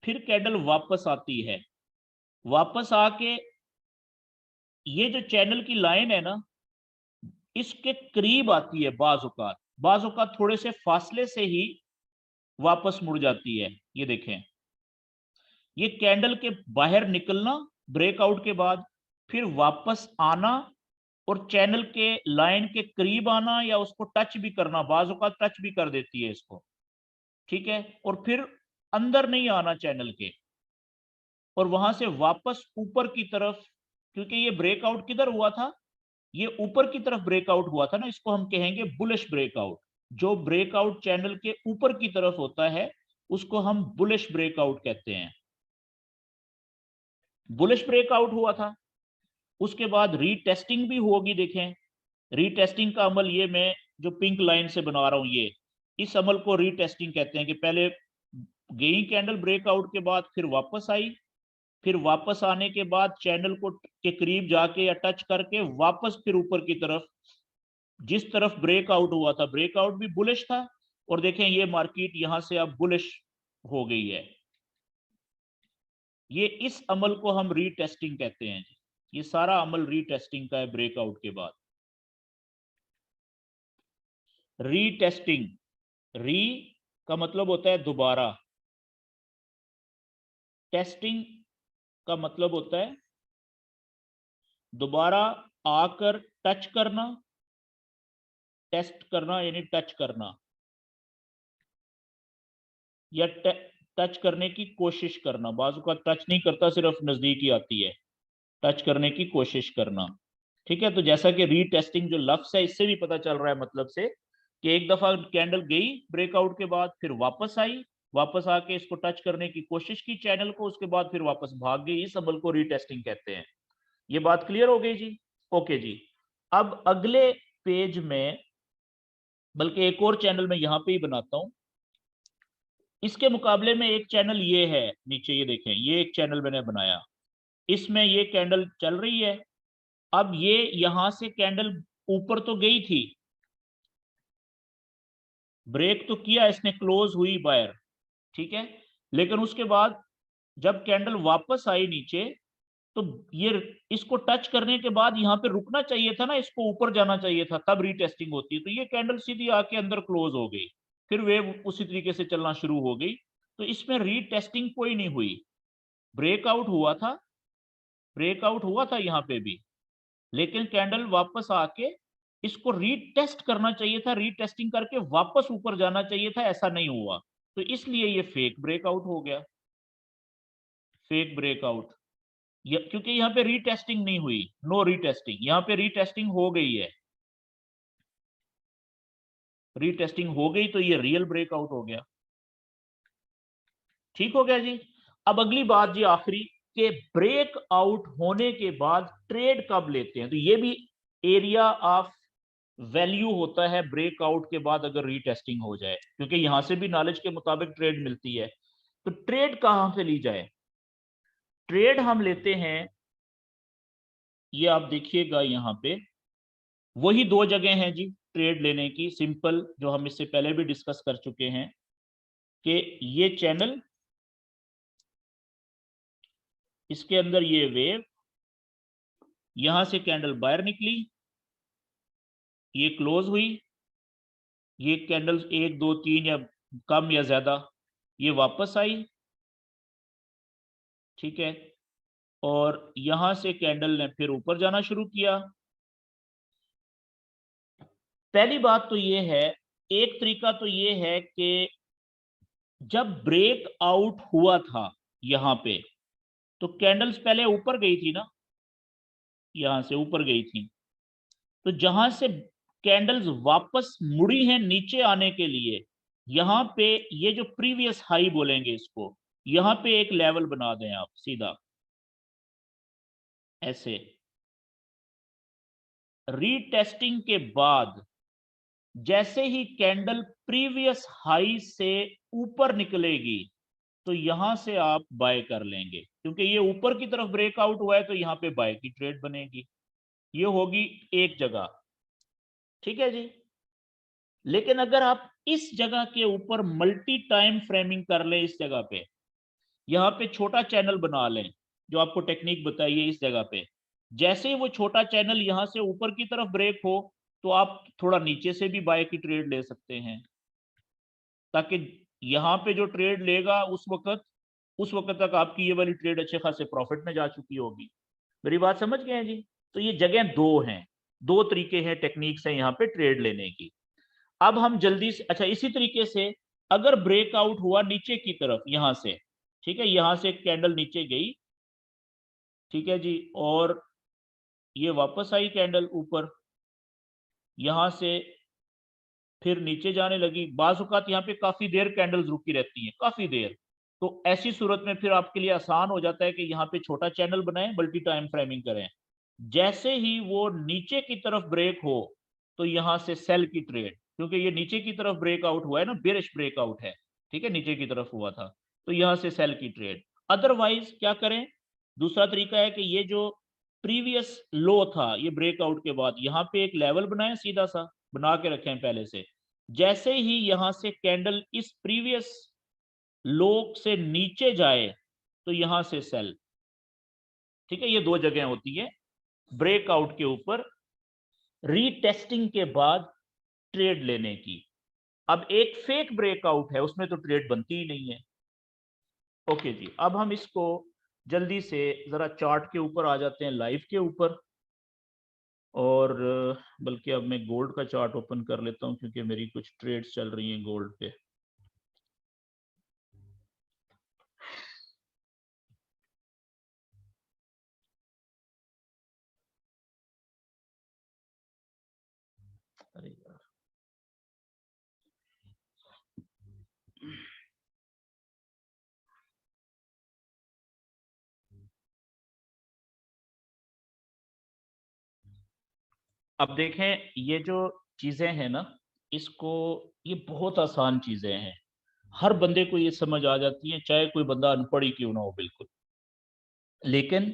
फिर कैंडल वापस आती है, वापस आके ये जो चैनल की लाइन है ना, इसके करीब आती है, बाज़ औक़ात थोड़े से फासले से ही वापस मुड़ जाती है। ये देखें, ये कैंडल के बाहर निकलना ब्रेकआउट के बाद, फिर वापस आना और चैनल के लाइन के करीब आना या उसको टच भी करना, बाज़ औक़ात टच भी कर देती है इसको, ठीक है, और फिर अंदर नहीं आना चैनल के, और वहां से वापस ऊपर की तरफ, क्योंकि ये ब्रेकआउट किधर हुआ था, ये ऊपर की तरफ ब्रेकआउट हुआ था ना, इसको हम कहेंगे बुलिश ब्रेकआउट। जो ब्रेकआउट चैनल के ऊपर की तरफ होता है उसको हम बुलिश ब्रेकआउट कहते हैं। बुलिश ब्रेकआउट हुआ था, उसके बाद रीटेस्टिंग भी होगी। देखें, रीटेस्टिंग का अमल ये मैं जो पिंक लाइन से बना रहा हूं, ये इस अमल को रीटेस्टिंग कहते हैं कि पहले गई कैंडल ब्रेकआउट के बाद, फिर वापस आई, फिर वापस आने के बाद चैनल को के करीब जाके या टच करके वापस फिर ऊपर की तरफ, जिस तरफ ब्रेकआउट हुआ था, ब्रेकआउट भी बुलिश था, और देखें ये मार्केट यहां से अब बुलिश हो गई है। ये इस अमल को हम रीटेस्टिंग कहते हैं जी। ये सारा अमल रीटेस्टिंग का है ब्रेकआउट के बाद। रीटेस्टिंग, री का मतलब होता है दोबारा, टेस्टिंग का मतलब होता है दोबारा आकर टच करना, टेस्ट करना यानी टच करना, या टच करने की कोशिश करना। बाजू का टच नहीं करता, सिर्फ नजदीक ही आती है, टच करने की कोशिश करना। ठीक है, तो जैसा कि रीटेस्टिंग जो लफ्ज है, इससे भी पता चल रहा है मतलब से कि एक दफा कैंडल गई ब्रेकआउट के बाद, फिर वापस आई, वापस आके इसको टच करने की कोशिश की चैनल को, उसके बाद फिर वापस भाग गई। इस अमल को रीटेस्टिंग कहते हैं। ये बात क्लियर हो गई जी? ओके जी। अब अगले पेज में, बल्कि एक और चैनल में यहां पे ही बनाता हूं। इसके मुकाबले में एक चैनल ये है नीचे, ये देखें, ये एक चैनल मैंने बनाया, इसमें ये कैंडल चल रही है। अब ये यहां से कैंडल ऊपर तो गई थी, ब्रेक तो किया इसने, क्लोज हुई बायर, ठीक है, लेकिन उसके बाद जब कैंडल वापस आई नीचे, तो ये इसको टच करने के बाद यहां पे रुकना चाहिए था ना, इसको ऊपर जाना चाहिए था, तब रीटेस्टिंग होती। तो ये कैंडल सीधी आके अंदर क्लोज हो गई, फिर वेव उसी तरीके से चलना शुरू हो गई। तो इसमें रीटेस्टिंग कोई नहीं हुई, ब्रेकआउट हुआ था, ब्रेकआउट हुआ था यहां पे भी, लेकिन कैंडल वापस आके इसको रीटेस्ट करना चाहिए था, रीटेस्टिंग करके वापस ऊपर जाना चाहिए था, ऐसा नहीं हुआ। तो इसलिए ये फेक ब्रेकआउट हो गया, फेक ब्रेकआउट। क्योंकि यहाँ पे रीटेस्टिंग नहीं हुई, नो रीटेस्टिंग, यहाँ पे रीटेस्टिंग हो गई है, रीटेस्टिंग हो गई, तो ये रियल ब्रेकआउट हो गया। ठीक हो गया जी। अब अगली बात जी, आखिरी, के ब्रेकआउट होने के बाद ट्रेड कब लेते हैं। तो ये भी एरिया ऑफ वैल्यू होता है ब्रेकआउट के बाद, अगर रीटेस्टिंग हो जाए, क्योंकि यहां से भी नॉलेज के मुताबिक ट्रेड मिलती है। तो ट्रेड कहां से ली जाए? ट्रेड हम लेते हैं, ये आप देखिएगा यहां पे वही दो जगह हैं जी ट्रेड लेने की, सिंपल, जो हम इससे पहले भी डिस्कस कर चुके हैं, कि ये चैनल, इसके अंदर ये वेव, यहां से कैंडल बाहर निकली, ये क्लोज हुई, ये कैंडल 1 2 3 या कम या ज्यादा, ये वापस आई, ठीक है, और यहां से कैंडल ने फिर ऊपर जाना शुरू किया। पहली बात तो ये है, एक तरीका तो ये है कि जब ब्रेक आउट हुआ था यहां पे, तो कैंडल्स पहले ऊपर गई थी ना, यहां से ऊपर गई थी, तो जहां से कैंडल्स वापस मुड़ी हैं नीचे आने के लिए, यहां पे ये जो प्रीवियस हाई बोलेंगे इसको, यहां पे एक लेवल बना दें आप सीधा ऐसे। रीटेस्टिंग के बाद जैसे ही कैंडल प्रीवियस हाई से ऊपर निकलेगी, तो यहां से आप बाय कर लेंगे, क्योंकि ये ऊपर की तरफ ब्रेकआउट हुआ है, तो यहां पे बाय की ट्रेड बनेगी। ये होगी एक जगह, ठीक है जी। लेकिन अगर आप इस जगह के ऊपर मल्टी टाइम फ्रेमिंग कर लें, इस जगह पे, यहाँ पे छोटा चैनल बना लें, जो आपको टेक्निक बताई है, इस जगह पे जैसे ही वो छोटा चैनल यहां से ऊपर की तरफ ब्रेक हो, तो आप थोड़ा नीचे से भी बाय की ट्रेड ले सकते हैं, ताकि यहाँ पे जो ट्रेड लेगा उस वक्त तक आपकी ये वाली ट्रेड अच्छे खासे प्रॉफिट में जा चुकी होगी। मेरी बात समझ गए हैं जी? तो ये जगह दो हैं, दो तरीके हैं, टेक्निक्स हैं यहाँ पे ट्रेड लेने की। अब हम जल्दी से, अच्छा, इसी तरीके से अगर ब्रेकआउट हुआ नीचे की तरफ यहां से, ठीक है, यहां से कैंडल नीचे गई, ठीक है जी, और ये वापस आई कैंडल ऊपर, यहां से फिर नीचे जाने लगी, बाज़ औक़ात यहाँ पे काफी देर कैंडल्स रुकी रहती हैं, काफी देर। तो ऐसी सूरत में फिर आपके लिए आसान हो जाता है कि यहाँ पे छोटा चैनल बनाएं, मल्टी टाइम फ्रेमिंग करें। जैसे ही वो नीचे की तरफ ब्रेक हो, तो यहां से सेल की ट्रेड, क्योंकि ये नीचे की तरफ ब्रेकआउट हुआ है ना, बेरिश ब्रेकआउट है, ठीक है, नीचे की तरफ हुआ था, तो यहां से सेल की ट्रेड। अदरवाइज क्या करें? दूसरा तरीका है कि ये जो प्रीवियस लो था, ये ब्रेकआउट के बाद यहाँ पे एक लेवल बनाएं, सीधा सा बना के रखें पहले से। जैसे ही यहां से कैंडल इस प्रीवियस लो से नीचे जाए, तो यहां से सेल, ठीक है। ये दो जगह होती है ब्रेकआउट के ऊपर रीटेस्टिंग के बाद ट्रेड लेने की। अब एक फेक ब्रेकआउट है, उसमें तो ट्रेड बनती ही नहीं है, ओके जी, अब हम इसको जल्दी से जरा चार्ट के ऊपर आ जाते हैं, लाइव के ऊपर। और बल्कि अब मैं गोल्ड का चार्ट ओपन कर लेता हूं क्योंकि मेरी कुछ ट्रेड्स चल रही हैं गोल्ड पे। अरे यार, अब देखें ये जो चीजें हैं ना, इसको, ये बहुत आसान चीजें हैं, हर बंदे को ये समझ आ जाती है, चाहे कोई बंदा अनपढ़ ही क्यों ना हो बिल्कुल। लेकिन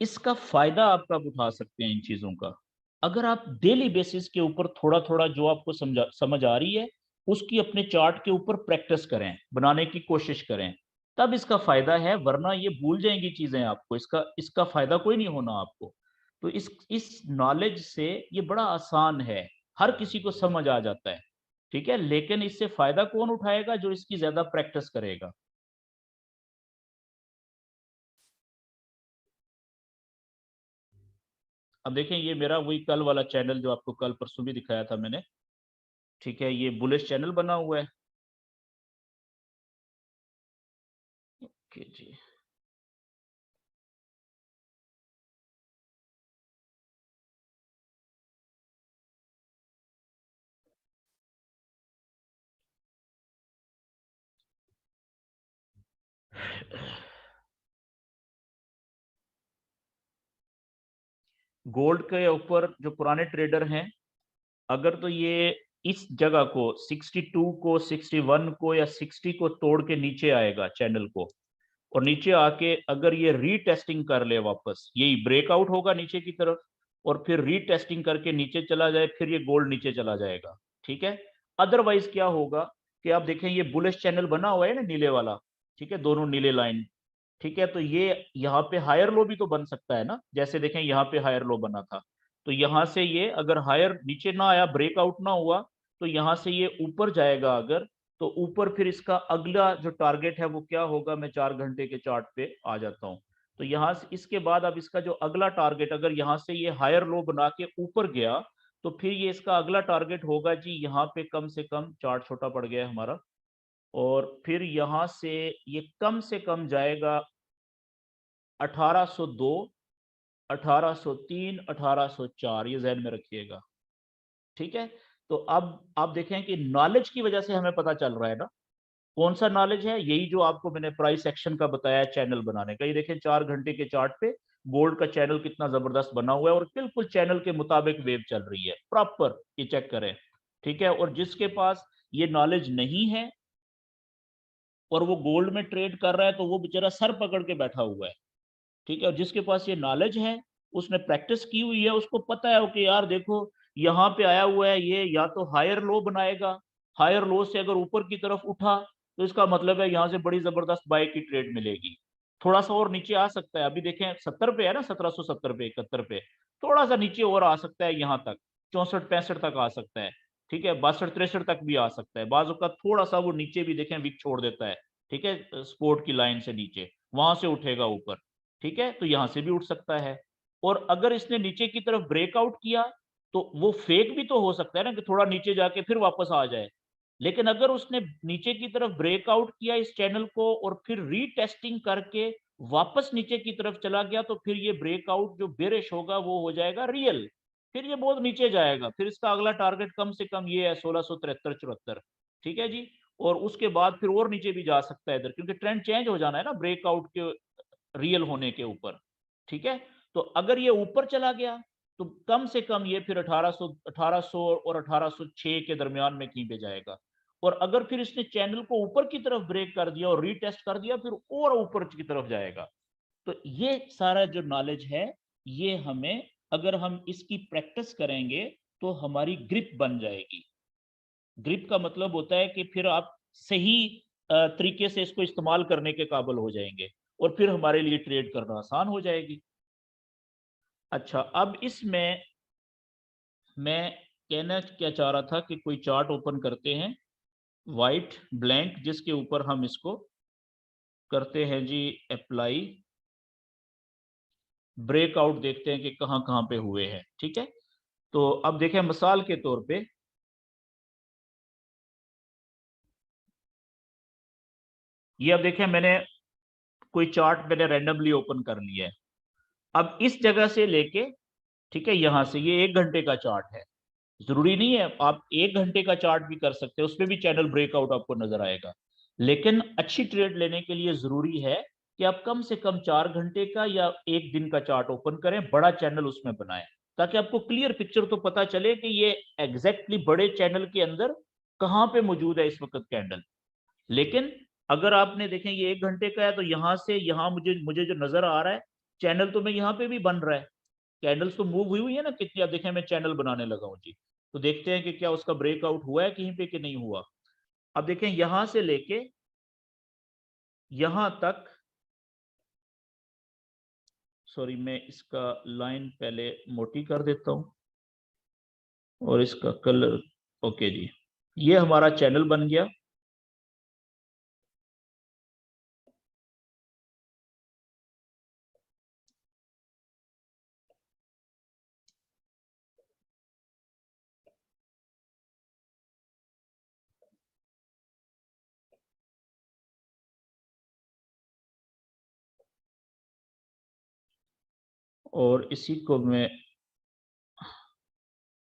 इसका फायदा आप कब उठा सकते हैं इन चीजों का? अगर आप डेली बेसिस के ऊपर थोड़ा थोड़ा जो आपको समझ आ रही है उसकी अपने चार्ट के ऊपर प्रैक्टिस करें, बनाने की कोशिश करें, तब इसका फायदा है, वरना ये भूल जाएंगी चीजें आपको, इसका इसका फायदा कोई नहीं होना आपको। तो इस नॉलेज से ये बड़ा आसान है, हर किसी को समझ आ जाता है, ठीक है। लेकिन इससे फायदा कौन उठाएगा? जो इसकी ज्यादा प्रैक्टिस करेगा। अब देखें ये मेरा वही कल वाला चैनल जो आपको कल परसों भी दिखाया था मैंने, ठीक है, ये बुलिश चैनल बना हुआ है। ओके जी, गोल्ड के ऊपर जो पुराने ट्रेडर हैं, अगर तो ये इस जगह को 62 को 61 को या 60 को तोड़ के नीचे आएगा चैनल को, और नीचे आके अगर ये रीटेस्टिंग कर ले वापस, यही ब्रेकआउट होगा नीचे की तरफ, और फिर रीटेस्टिंग करके नीचे चला जाए, फिर ये गोल्ड नीचे चला जाएगा, ठीक है। अदरवाइज क्या होगा कि आप देखें ये बुलिश चैनल बना हुआ है ना नीले वाला, ठीक है, दोनों नीले लाइन, ठीक है, तो ये यहाँ पे हायर लो भी तो बन सकता है ना, जैसे देखें यहाँ पे हायर लो बना था, तो यहाँ से ये अगर हायर नीचे ना आया, ब्रेकआउट ना हुआ, तो यहाँ से ये ऊपर जाएगा अगर, तो ऊपर फिर इसका अगला जो टारगेट है वो क्या होगा, मैं 4 घंटे के चार्ट पे आ जाता हूँ। तो यहाँ से इसके बाद अब इसका जो अगला टारगेट, अगर यहाँ से ये हायर लो बना के ऊपर गया, तो फिर ये इसका अगला टारगेट होगा जी यहाँ पे, कम से कम, चार्ट छोटा पड़ गया है हमारा, और फिर यहाँ से ये कम से कम जाएगा 1802, 1803, 1804, ये जहन में रखिएगा, ठीक है। तो अब आप देखें कि नॉलेज की वजह से हमें पता चल रहा है ना, कौन सा नॉलेज है, यही जो आपको मैंने प्राइस एक्शन का बताया, चैनल बनाने का। ये देखें 4 घंटे के चार्ट पे गोल्ड का चैनल कितना जबरदस्त बना हुआ है, और बिल्कुल चैनल के मुताबिक वेव चल रही है प्रॉपर, ये चेक करें, ठीक है। और जिसके पास ये नॉलेज नहीं है और वो गोल्ड में ट्रेड कर रहा है, तो वो बेचारा सर पकड़ के बैठा हुआ है, ठीक है। और जिसके पास ये नॉलेज है, उसने प्रैक्टिस की हुई है, उसको पता है कि यार देखो यहाँ पे आया हुआ है, ये या तो हायर लो बनाएगा, हायर लो से अगर ऊपर की तरफ उठा तो इसका मतलब है यहाँ से बड़ी जबरदस्त बाय की ट्रेड मिलेगी। थोड़ा सा और नीचे आ सकता है, अभी देखें 70 पे है ना, 1770 पे, 71 पे, थोड़ा सा नीचे और आ सकता है, यहाँ तक 64 65 तक आ सकता है, ठीक है, 62 63 तक भी आ सकता है, बाजू का थोड़ा सा वो नीचे भी देखें विक छोड़ देता है, ठीक है, स्पोर्ट की लाइन से नीचे, वहां से उठेगा ऊपर, ठीक है, तो यहां से भी उठ सकता है। और अगर इसने नीचे की तरफ ब्रेकआउट किया, तो वो फेक भी तो हो सकता है ना कि थोड़ा नीचे जाके फिर वापस आ जाए। लेकिन अगर उसने नीचे की तरफ ब्रेकआउट किया इस चैनल को और फिर रीटेस्टिंग करके वापस नीचे की तरफ चला गया, तो फिर ये ब्रेकआउट जो बेरिश होगा वो हो जाएगा रियल, फिर ये बहुत नीचे जाएगा, फिर इसका अगला टारगेट कम से कम ये है 1673 74, ठीक है जी। और उसके बाद फिर और नीचे भी जा सकता है इधर, क्योंकि ट्रेंड चेंज हो जाना है ना ब्रेकआउट के रियल होने के ऊपर, ठीक है। तो अगर ये ऊपर चला गया, तो कम से कम ये फिर 1800 और 1806 के दरमियान में कहीं पे जाएगा। और अगर फिर इसने चैनल को ऊपर की तरफ ब्रेक कर दिया और रीटेस्ट कर दिया, फिर और ऊपर की तरफ जाएगा। तो ये सारा जो नॉलेज है, ये हमें, अगर हम इसकी प्रैक्टिस करेंगे तो हमारी ग्रिप बन जाएगी। ग्रिप का मतलब होता है कि फिर आप सही तरीके से इसको इस्तेमाल करने के काबिल हो जाएंगे, और फिर हमारे लिए ट्रेड करना आसान हो जाएगी। अच्छा, अब इसमें मैं कहना क्या चाह रहा था कि कोई चार्ट ओपन करते हैं, वाइट ब्लैंक, जिसके ऊपर हम इसको करते हैं जी अप्लाई, ब्रेकआउट देखते हैं कि कहां कहां पे हुए हैं। ठीक है, तो अब देखें मिसाल के तौर पे ये, अब देखें मैंने कोई चार्ट मैंने रैंडमली ओपन कर लिया है। अब इस जगह से लेके, ठीक है, यहां से ये 1 घंटे का चार्ट है। जरूरी नहीं है, आप 1 घंटे का चार्ट भी कर सकते हैं, उसमें भी चैनल ब्रेकआउट आपको नजर आएगा। लेकिन अच्छी ट्रेड लेने के लिए जरूरी है कि आप कम से कम 4 घंटे का या 1 दिन का चार्ट ओपन करें, बड़ा चैनल उसमें बनाएं, ताकि आपको क्लियर पिक्चर तो पता चले कि ये एग्जैक्टली बड़े चैनल के अंदर कहां पे मौजूद है इस वक्त कैंडल। लेकिन अगर आपने देखें ये 1 घंटे का है, तो यहां से यहां मुझे मुझे जो नजर आ रहा है चैनल, तो मैं यहाँ पे भी बन रहा है, कैंडल्स तो मूव हुई हुई है ना कितनी। अब देखें मैं चैनल बनाने लगा हूं जी, तो देखते हैं कि क्या उसका ब्रेकआउट हुआ है कहीं पे कि नहीं हुआ। अब देखें यहां से लेके यहां तक, सॉरी मैं इसका लाइन पहले मोटी कर देता हूं और इसका कलर, ओके जी, ये हमारा चैनल बन गया। और इसी को मैं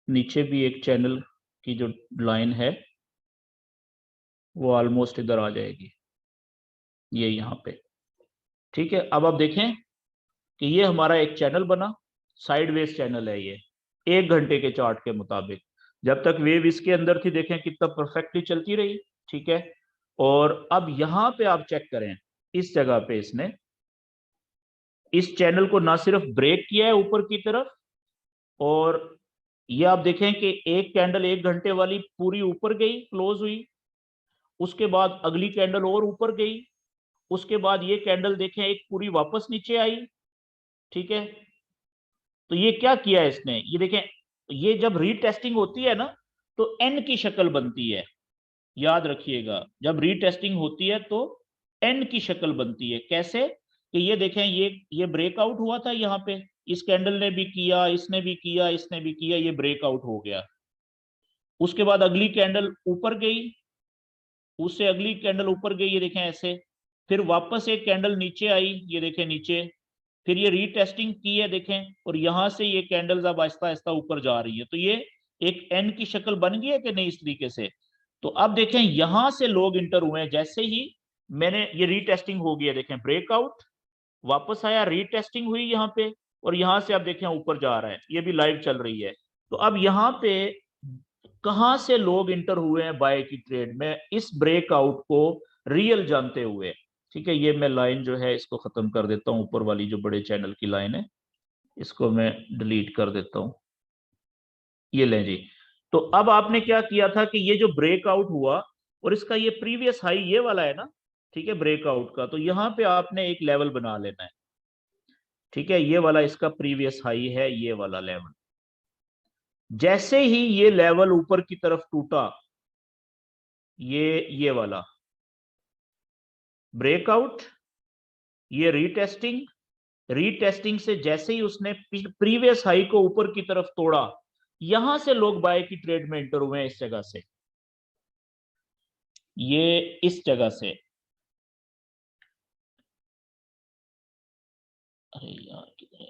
नीचे भी एक चैनल की जो लाइन है वो ऑलमोस्ट इधर आ जाएगी, ये यहाँ पे। ठीक है, अब आप देखें कि ये हमारा एक चैनल बना, साइडवेज चैनल है ये 1 घंटे के चार्ट के मुताबिक। जब तक वेव इसके अंदर थी देखें कितना परफेक्टली चलती रही। ठीक है, और अब यहां पे आप चेक करें, इस जगह पे इसने इस चैनल को ना सिर्फ ब्रेक किया है ऊपर की तरफ, और ये आप देखें कि एक कैंडल 1 घंटे वाली पूरी ऊपर गई, क्लोज हुई, उसके बाद अगली कैंडल और ऊपर गई, उसके बाद ये कैंडल देखें एक पूरी वापस नीचे आई। ठीक है, तो ये क्या किया है इसने, ये देखें, ये जब रीटेस्टिंग होती है ना तो एन की शक्ल बनती है। याद रखिएगा, जब रीटेस्टिंग होती है तो एन की शक्ल बनती है। कैसे, कि ये देखें, ये ब्रेकआउट हुआ था यहाँ पे, इस कैंडल ने भी किया, इसने भी किया, इसने भी किया, ये ब्रेकआउट हो गया। उसके बाद अगली कैंडल ऊपर गई, उससे अगली कैंडल ऊपर गई, ये देखें ऐसे, फिर वापस एक कैंडल नीचे आई, ये देखें नीचे, फिर ये रीटेस्टिंग की है देखें, और यहां से ये कैंडल्स अब आहिस्ता आहिस्ता ऊपर जा रही है। तो ये एक एन की शक्ल बन गई है कि नहीं इस तरीके से। तो अब देखें यहां से लोग इंटर हुए हैं, जैसे ही मैंने ये रीटेस्टिंग हो गई है, देखें ब्रेकआउट, वापस आया, रीटेस्टिंग हुई यहाँ पे, और यहां से आप देखें ऊपर जा रहा है, ये भी लाइव चल रही है। तो अब यहाँ पे कहां से लोग इंटर हुए हैं बाय की ट्रेड में, इस ब्रेकआउट को रियल जानते हुए। ठीक है, ये मैं लाइन जो है इसको खत्म कर देता हूं, ऊपर वाली जो बड़े चैनल की लाइन है इसको मैं डिलीट कर देता हूं। ये लें जी, तो अब आपने क्या किया था कि ये जो ब्रेकआउट हुआ और इसका ये प्रीवियस हाई ये वाला है ना, ठीक है, ब्रेकआउट का, तो यहां पे आपने एक लेवल बना लेना है। ठीक है, ये वाला इसका प्रीवियस हाई है, ये वाला लेवल। जैसे ही ये लेवल ऊपर की तरफ टूटा, ये वाला ब्रेकआउट, ये रीटेस्टिंग, रीटेस्टिंग से जैसे ही उसने प्रीवियस हाई को ऊपर की तरफ तोड़ा, यहां से लोग बाय की ट्रेड में एंटर हुए हैं, इस जगह से, ये इस जगह से। अरे यार किधर है,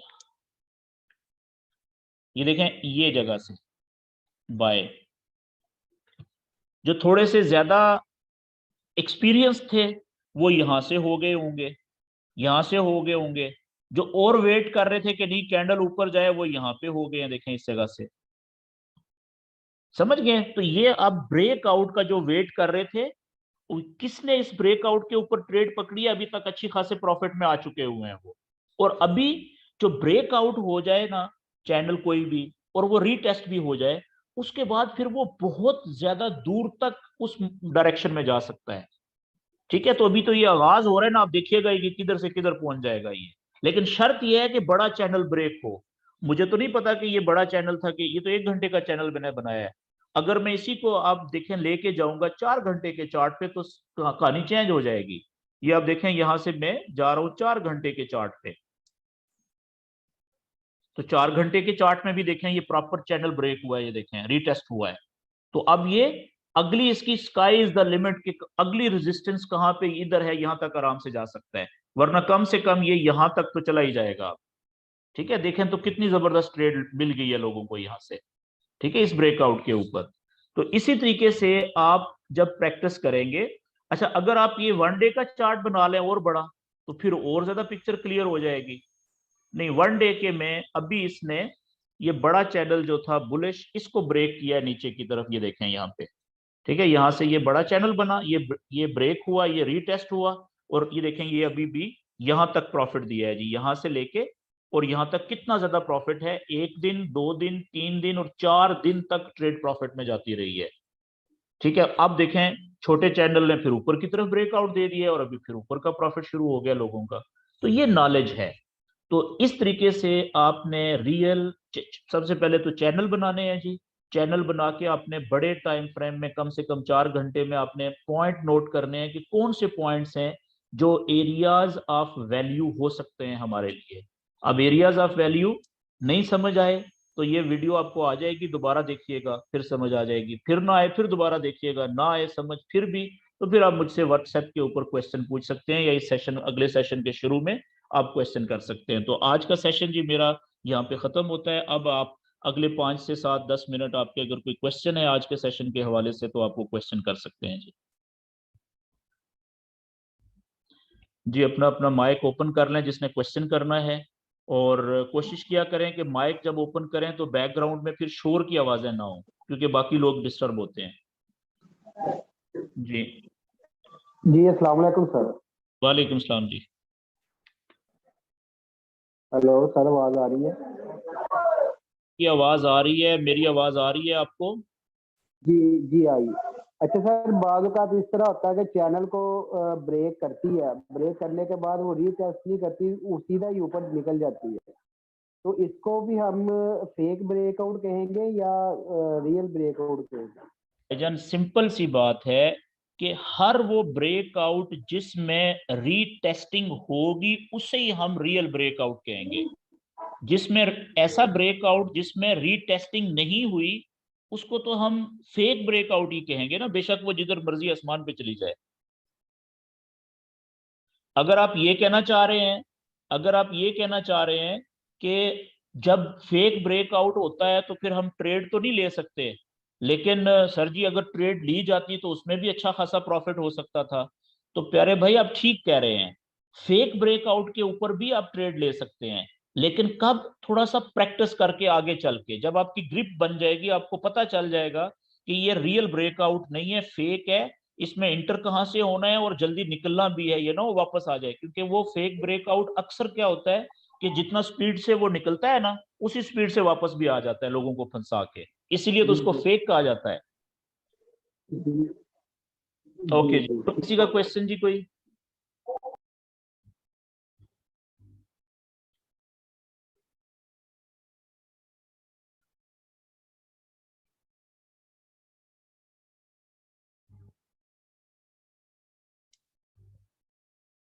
ये देखें ये जगह से बाय, जो थोड़े से ज्यादा एक्सपीरियंस थे वो यहां से हो गए होंगे, यहां से हो गए होंगे। जो और वेट कर रहे थे कि नहीं कैंडल ऊपर जाए, वो यहां पे हो गए हैं, देखें इस जगह से। समझ गए, तो ये अब ब्रेकआउट का जो वेट कर रहे थे, किसने इस ब्रेकआउट के ऊपर ट्रेड पकड़ी है, अभी तक अच्छी खासे प्रॉफिट में आ चुके हुए हैं वो। और अभी जो ब्रेकआउट हो जाए ना चैनल कोई भी, और वो रीटेस्ट भी हो जाए, उसके बाद फिर वो बहुत ज्यादा दूर तक उस डायरेक्शन में जा सकता है। ठीक है, तो अभी तो ये आगाज हो रहा है ना, आप देखिएगा कि किधर से किधर पहुंच जाएगा ये। लेकिन शर्त ये है कि बड़ा चैनल ब्रेक हो। मुझे तो नहीं पता कि ये बड़ा चैनल था, कि ये तो 1 घंटे का चैनल मैंने बनाया है। अगर मैं इसी को आप देखें लेके जाऊंगा 4 घंटे के चार्ट पे, तो कहानी चेंज हो जाएगी। ये आप देखें यहां से मैं जा रहा हूं 4 घंटे के चार्ट पे, तो 4 घंटे के चार्ट में भी देखें ये प्रॉपर चैनल ब्रेक हुआ है, ये देखें रीटेस्ट हुआ है। तो अब ये अगली इसकी स्काई इज द लिमिट की अगली रेजिस्टेंस कहां पे, इधर है, यहां तक आराम से जा सकता है, वरना कम से कम ये यहां तक तो चला ही जाएगा। ठीक है, देखें तो कितनी जबरदस्त ट्रेड मिल गई है लोगों को यहां से, ठीक है, इस ब्रेकआउट के ऊपर। तो इसी तरीके से आप जब प्रैक्टिस करेंगे, अच्छा अगर आप ये 1 डे का चार्ट बना लें और बड़ा, तो फिर और ज्यादा पिक्चर क्लियर हो जाएगी। नहीं, 1 डे के में अभी इसने ये बड़ा चैनल जो था बुलिश, इसको ब्रेक किया नीचे की तरफ, ये देखें यहाँ पे, ठीक है, यहां से ये बड़ा चैनल बना, ये ब्रेक हुआ, ये रीटेस्ट हुआ, और ये देखें ये अभी भी यहां तक प्रॉफिट दिया है जी, यहां से लेके और यहां तक कितना ज्यादा प्रॉफिट है, 1 दिन 2 दिन 3 दिन और 4 दिन तक ट्रेड प्रॉफिट में जाती रही है। ठीक है, अब देखें छोटे चैनल ने फिर ऊपर की तरफ ब्रेकआउट दे दिया और अभी फिर ऊपर का प्रॉफिट शुरू हो गया लोगों का। तो ये नॉलेज है। तो इस तरीके से आपने रियल, सबसे पहले तो चैनल बनाने हैं जी, चैनल बना के आपने बड़े टाइम फ्रेम में कम से कम 4 घंटे में आपने पॉइंट नोट करने हैं कि कौन से पॉइंट्स हैं जो एरियाज ऑफ वैल्यू हो सकते हैं हमारे लिए। अब एरियाज ऑफ वैल्यू नहीं समझ आए तो ये वीडियो आपको आ जाएगी, दोबारा देखिएगा फिर समझ आ जाएगी, फिर ना आए फिर दोबारा देखिएगा, ना आए समझ फिर भी, तो फिर आप मुझसे व्हाट्सएप के ऊपर क्वेश्चन पूछ सकते हैं, या इस सेशन अगले सेशन के शुरू में आप क्वेश्चन कर सकते हैं। तो आज का सेशन जी मेरा यहाँ पे खत्म होता है। अब आप अगले 5 से 7 10 मिनट आपके अगर कोई क्वेश्चन है आज के सेशन के हवाले से तो आप वो क्वेश्चन कर सकते हैं जी। जी अपना अपना माइक ओपन कर लें जिसने क्वेश्चन करना है, और कोशिश किया करें कि माइक जब ओपन करें तो बैकग्राउंड में फिर शोर की आवाजें ना हो, क्योंकि बाकी लोग डिस्टर्ब होते हैं जी। जी अस्सलाम वालेकुम सर। वालेकुम सलाम जी। हेलो सर, आवाज आ रही है? की आवाज आ रही है, मेरी आवाज आ रही है आपको? जी जी आई। अच्छा सर, बाद का तो इस तरह होता है कि चैनल को ब्रेक करती है, ब्रेक करने के बाद वो रीटेस्ट नहीं करती, वो सीधा ही ऊपर निकल जाती है। तो इसको भी हम फेक ब्रेकआउट कहेंगे या रियल ब्रेकआउट कहेंगे? जन सिंपल सी बात है कि हर वो ब्रेकआउट जिसमें रीटेस्टिंग होगी उसे ही हम रियल ब्रेकआउट कहेंगे। जिसमें ऐसा ब्रेकआउट जिसमें रीटेस्टिंग नहीं हुई उसको तो हम फेक ब्रेकआउट ही कहेंगे ना, बेशक वो जिधर मर्जी आसमान पे चली जाए। अगर आप ये कहना चाह रहे हैं, अगर आप ये कहना चाह रहे हैं कि जब फेक ब्रेकआउट होता है तो फिर हम ट्रेड तो नहीं ले सकते, लेकिन सर जी अगर ट्रेड ली जाती तो उसमें भी अच्छा खासा प्रॉफिट हो सकता था, तो प्यारे भाई आप ठीक कह रहे हैं, फेक ब्रेकआउट के ऊपर भी आप ट्रेड ले सकते हैं, लेकिन कब, थोड़ा सा प्रैक्टिस करके आगे चल के, जब आपकी ग्रिप बन जाएगी आपको पता चल जाएगा कि ये रियल ब्रेकआउट नहीं है, फेक है, इसमें इंटर कहाँ से होना है और जल्दी निकलना भी है, ये ना वो वापस आ जाए। क्योंकि वो फेक ब्रेकआउट अक्सर क्या होता है कि जितना स्पीड से वो निकलता है ना उसी स्पीड से वापस भी आ जाता है लोगों को फंसा के, इसीलिए तो उसको फेक कहा जाता है। ओके जी, तो किसी का क्वेश्चन जी कोई?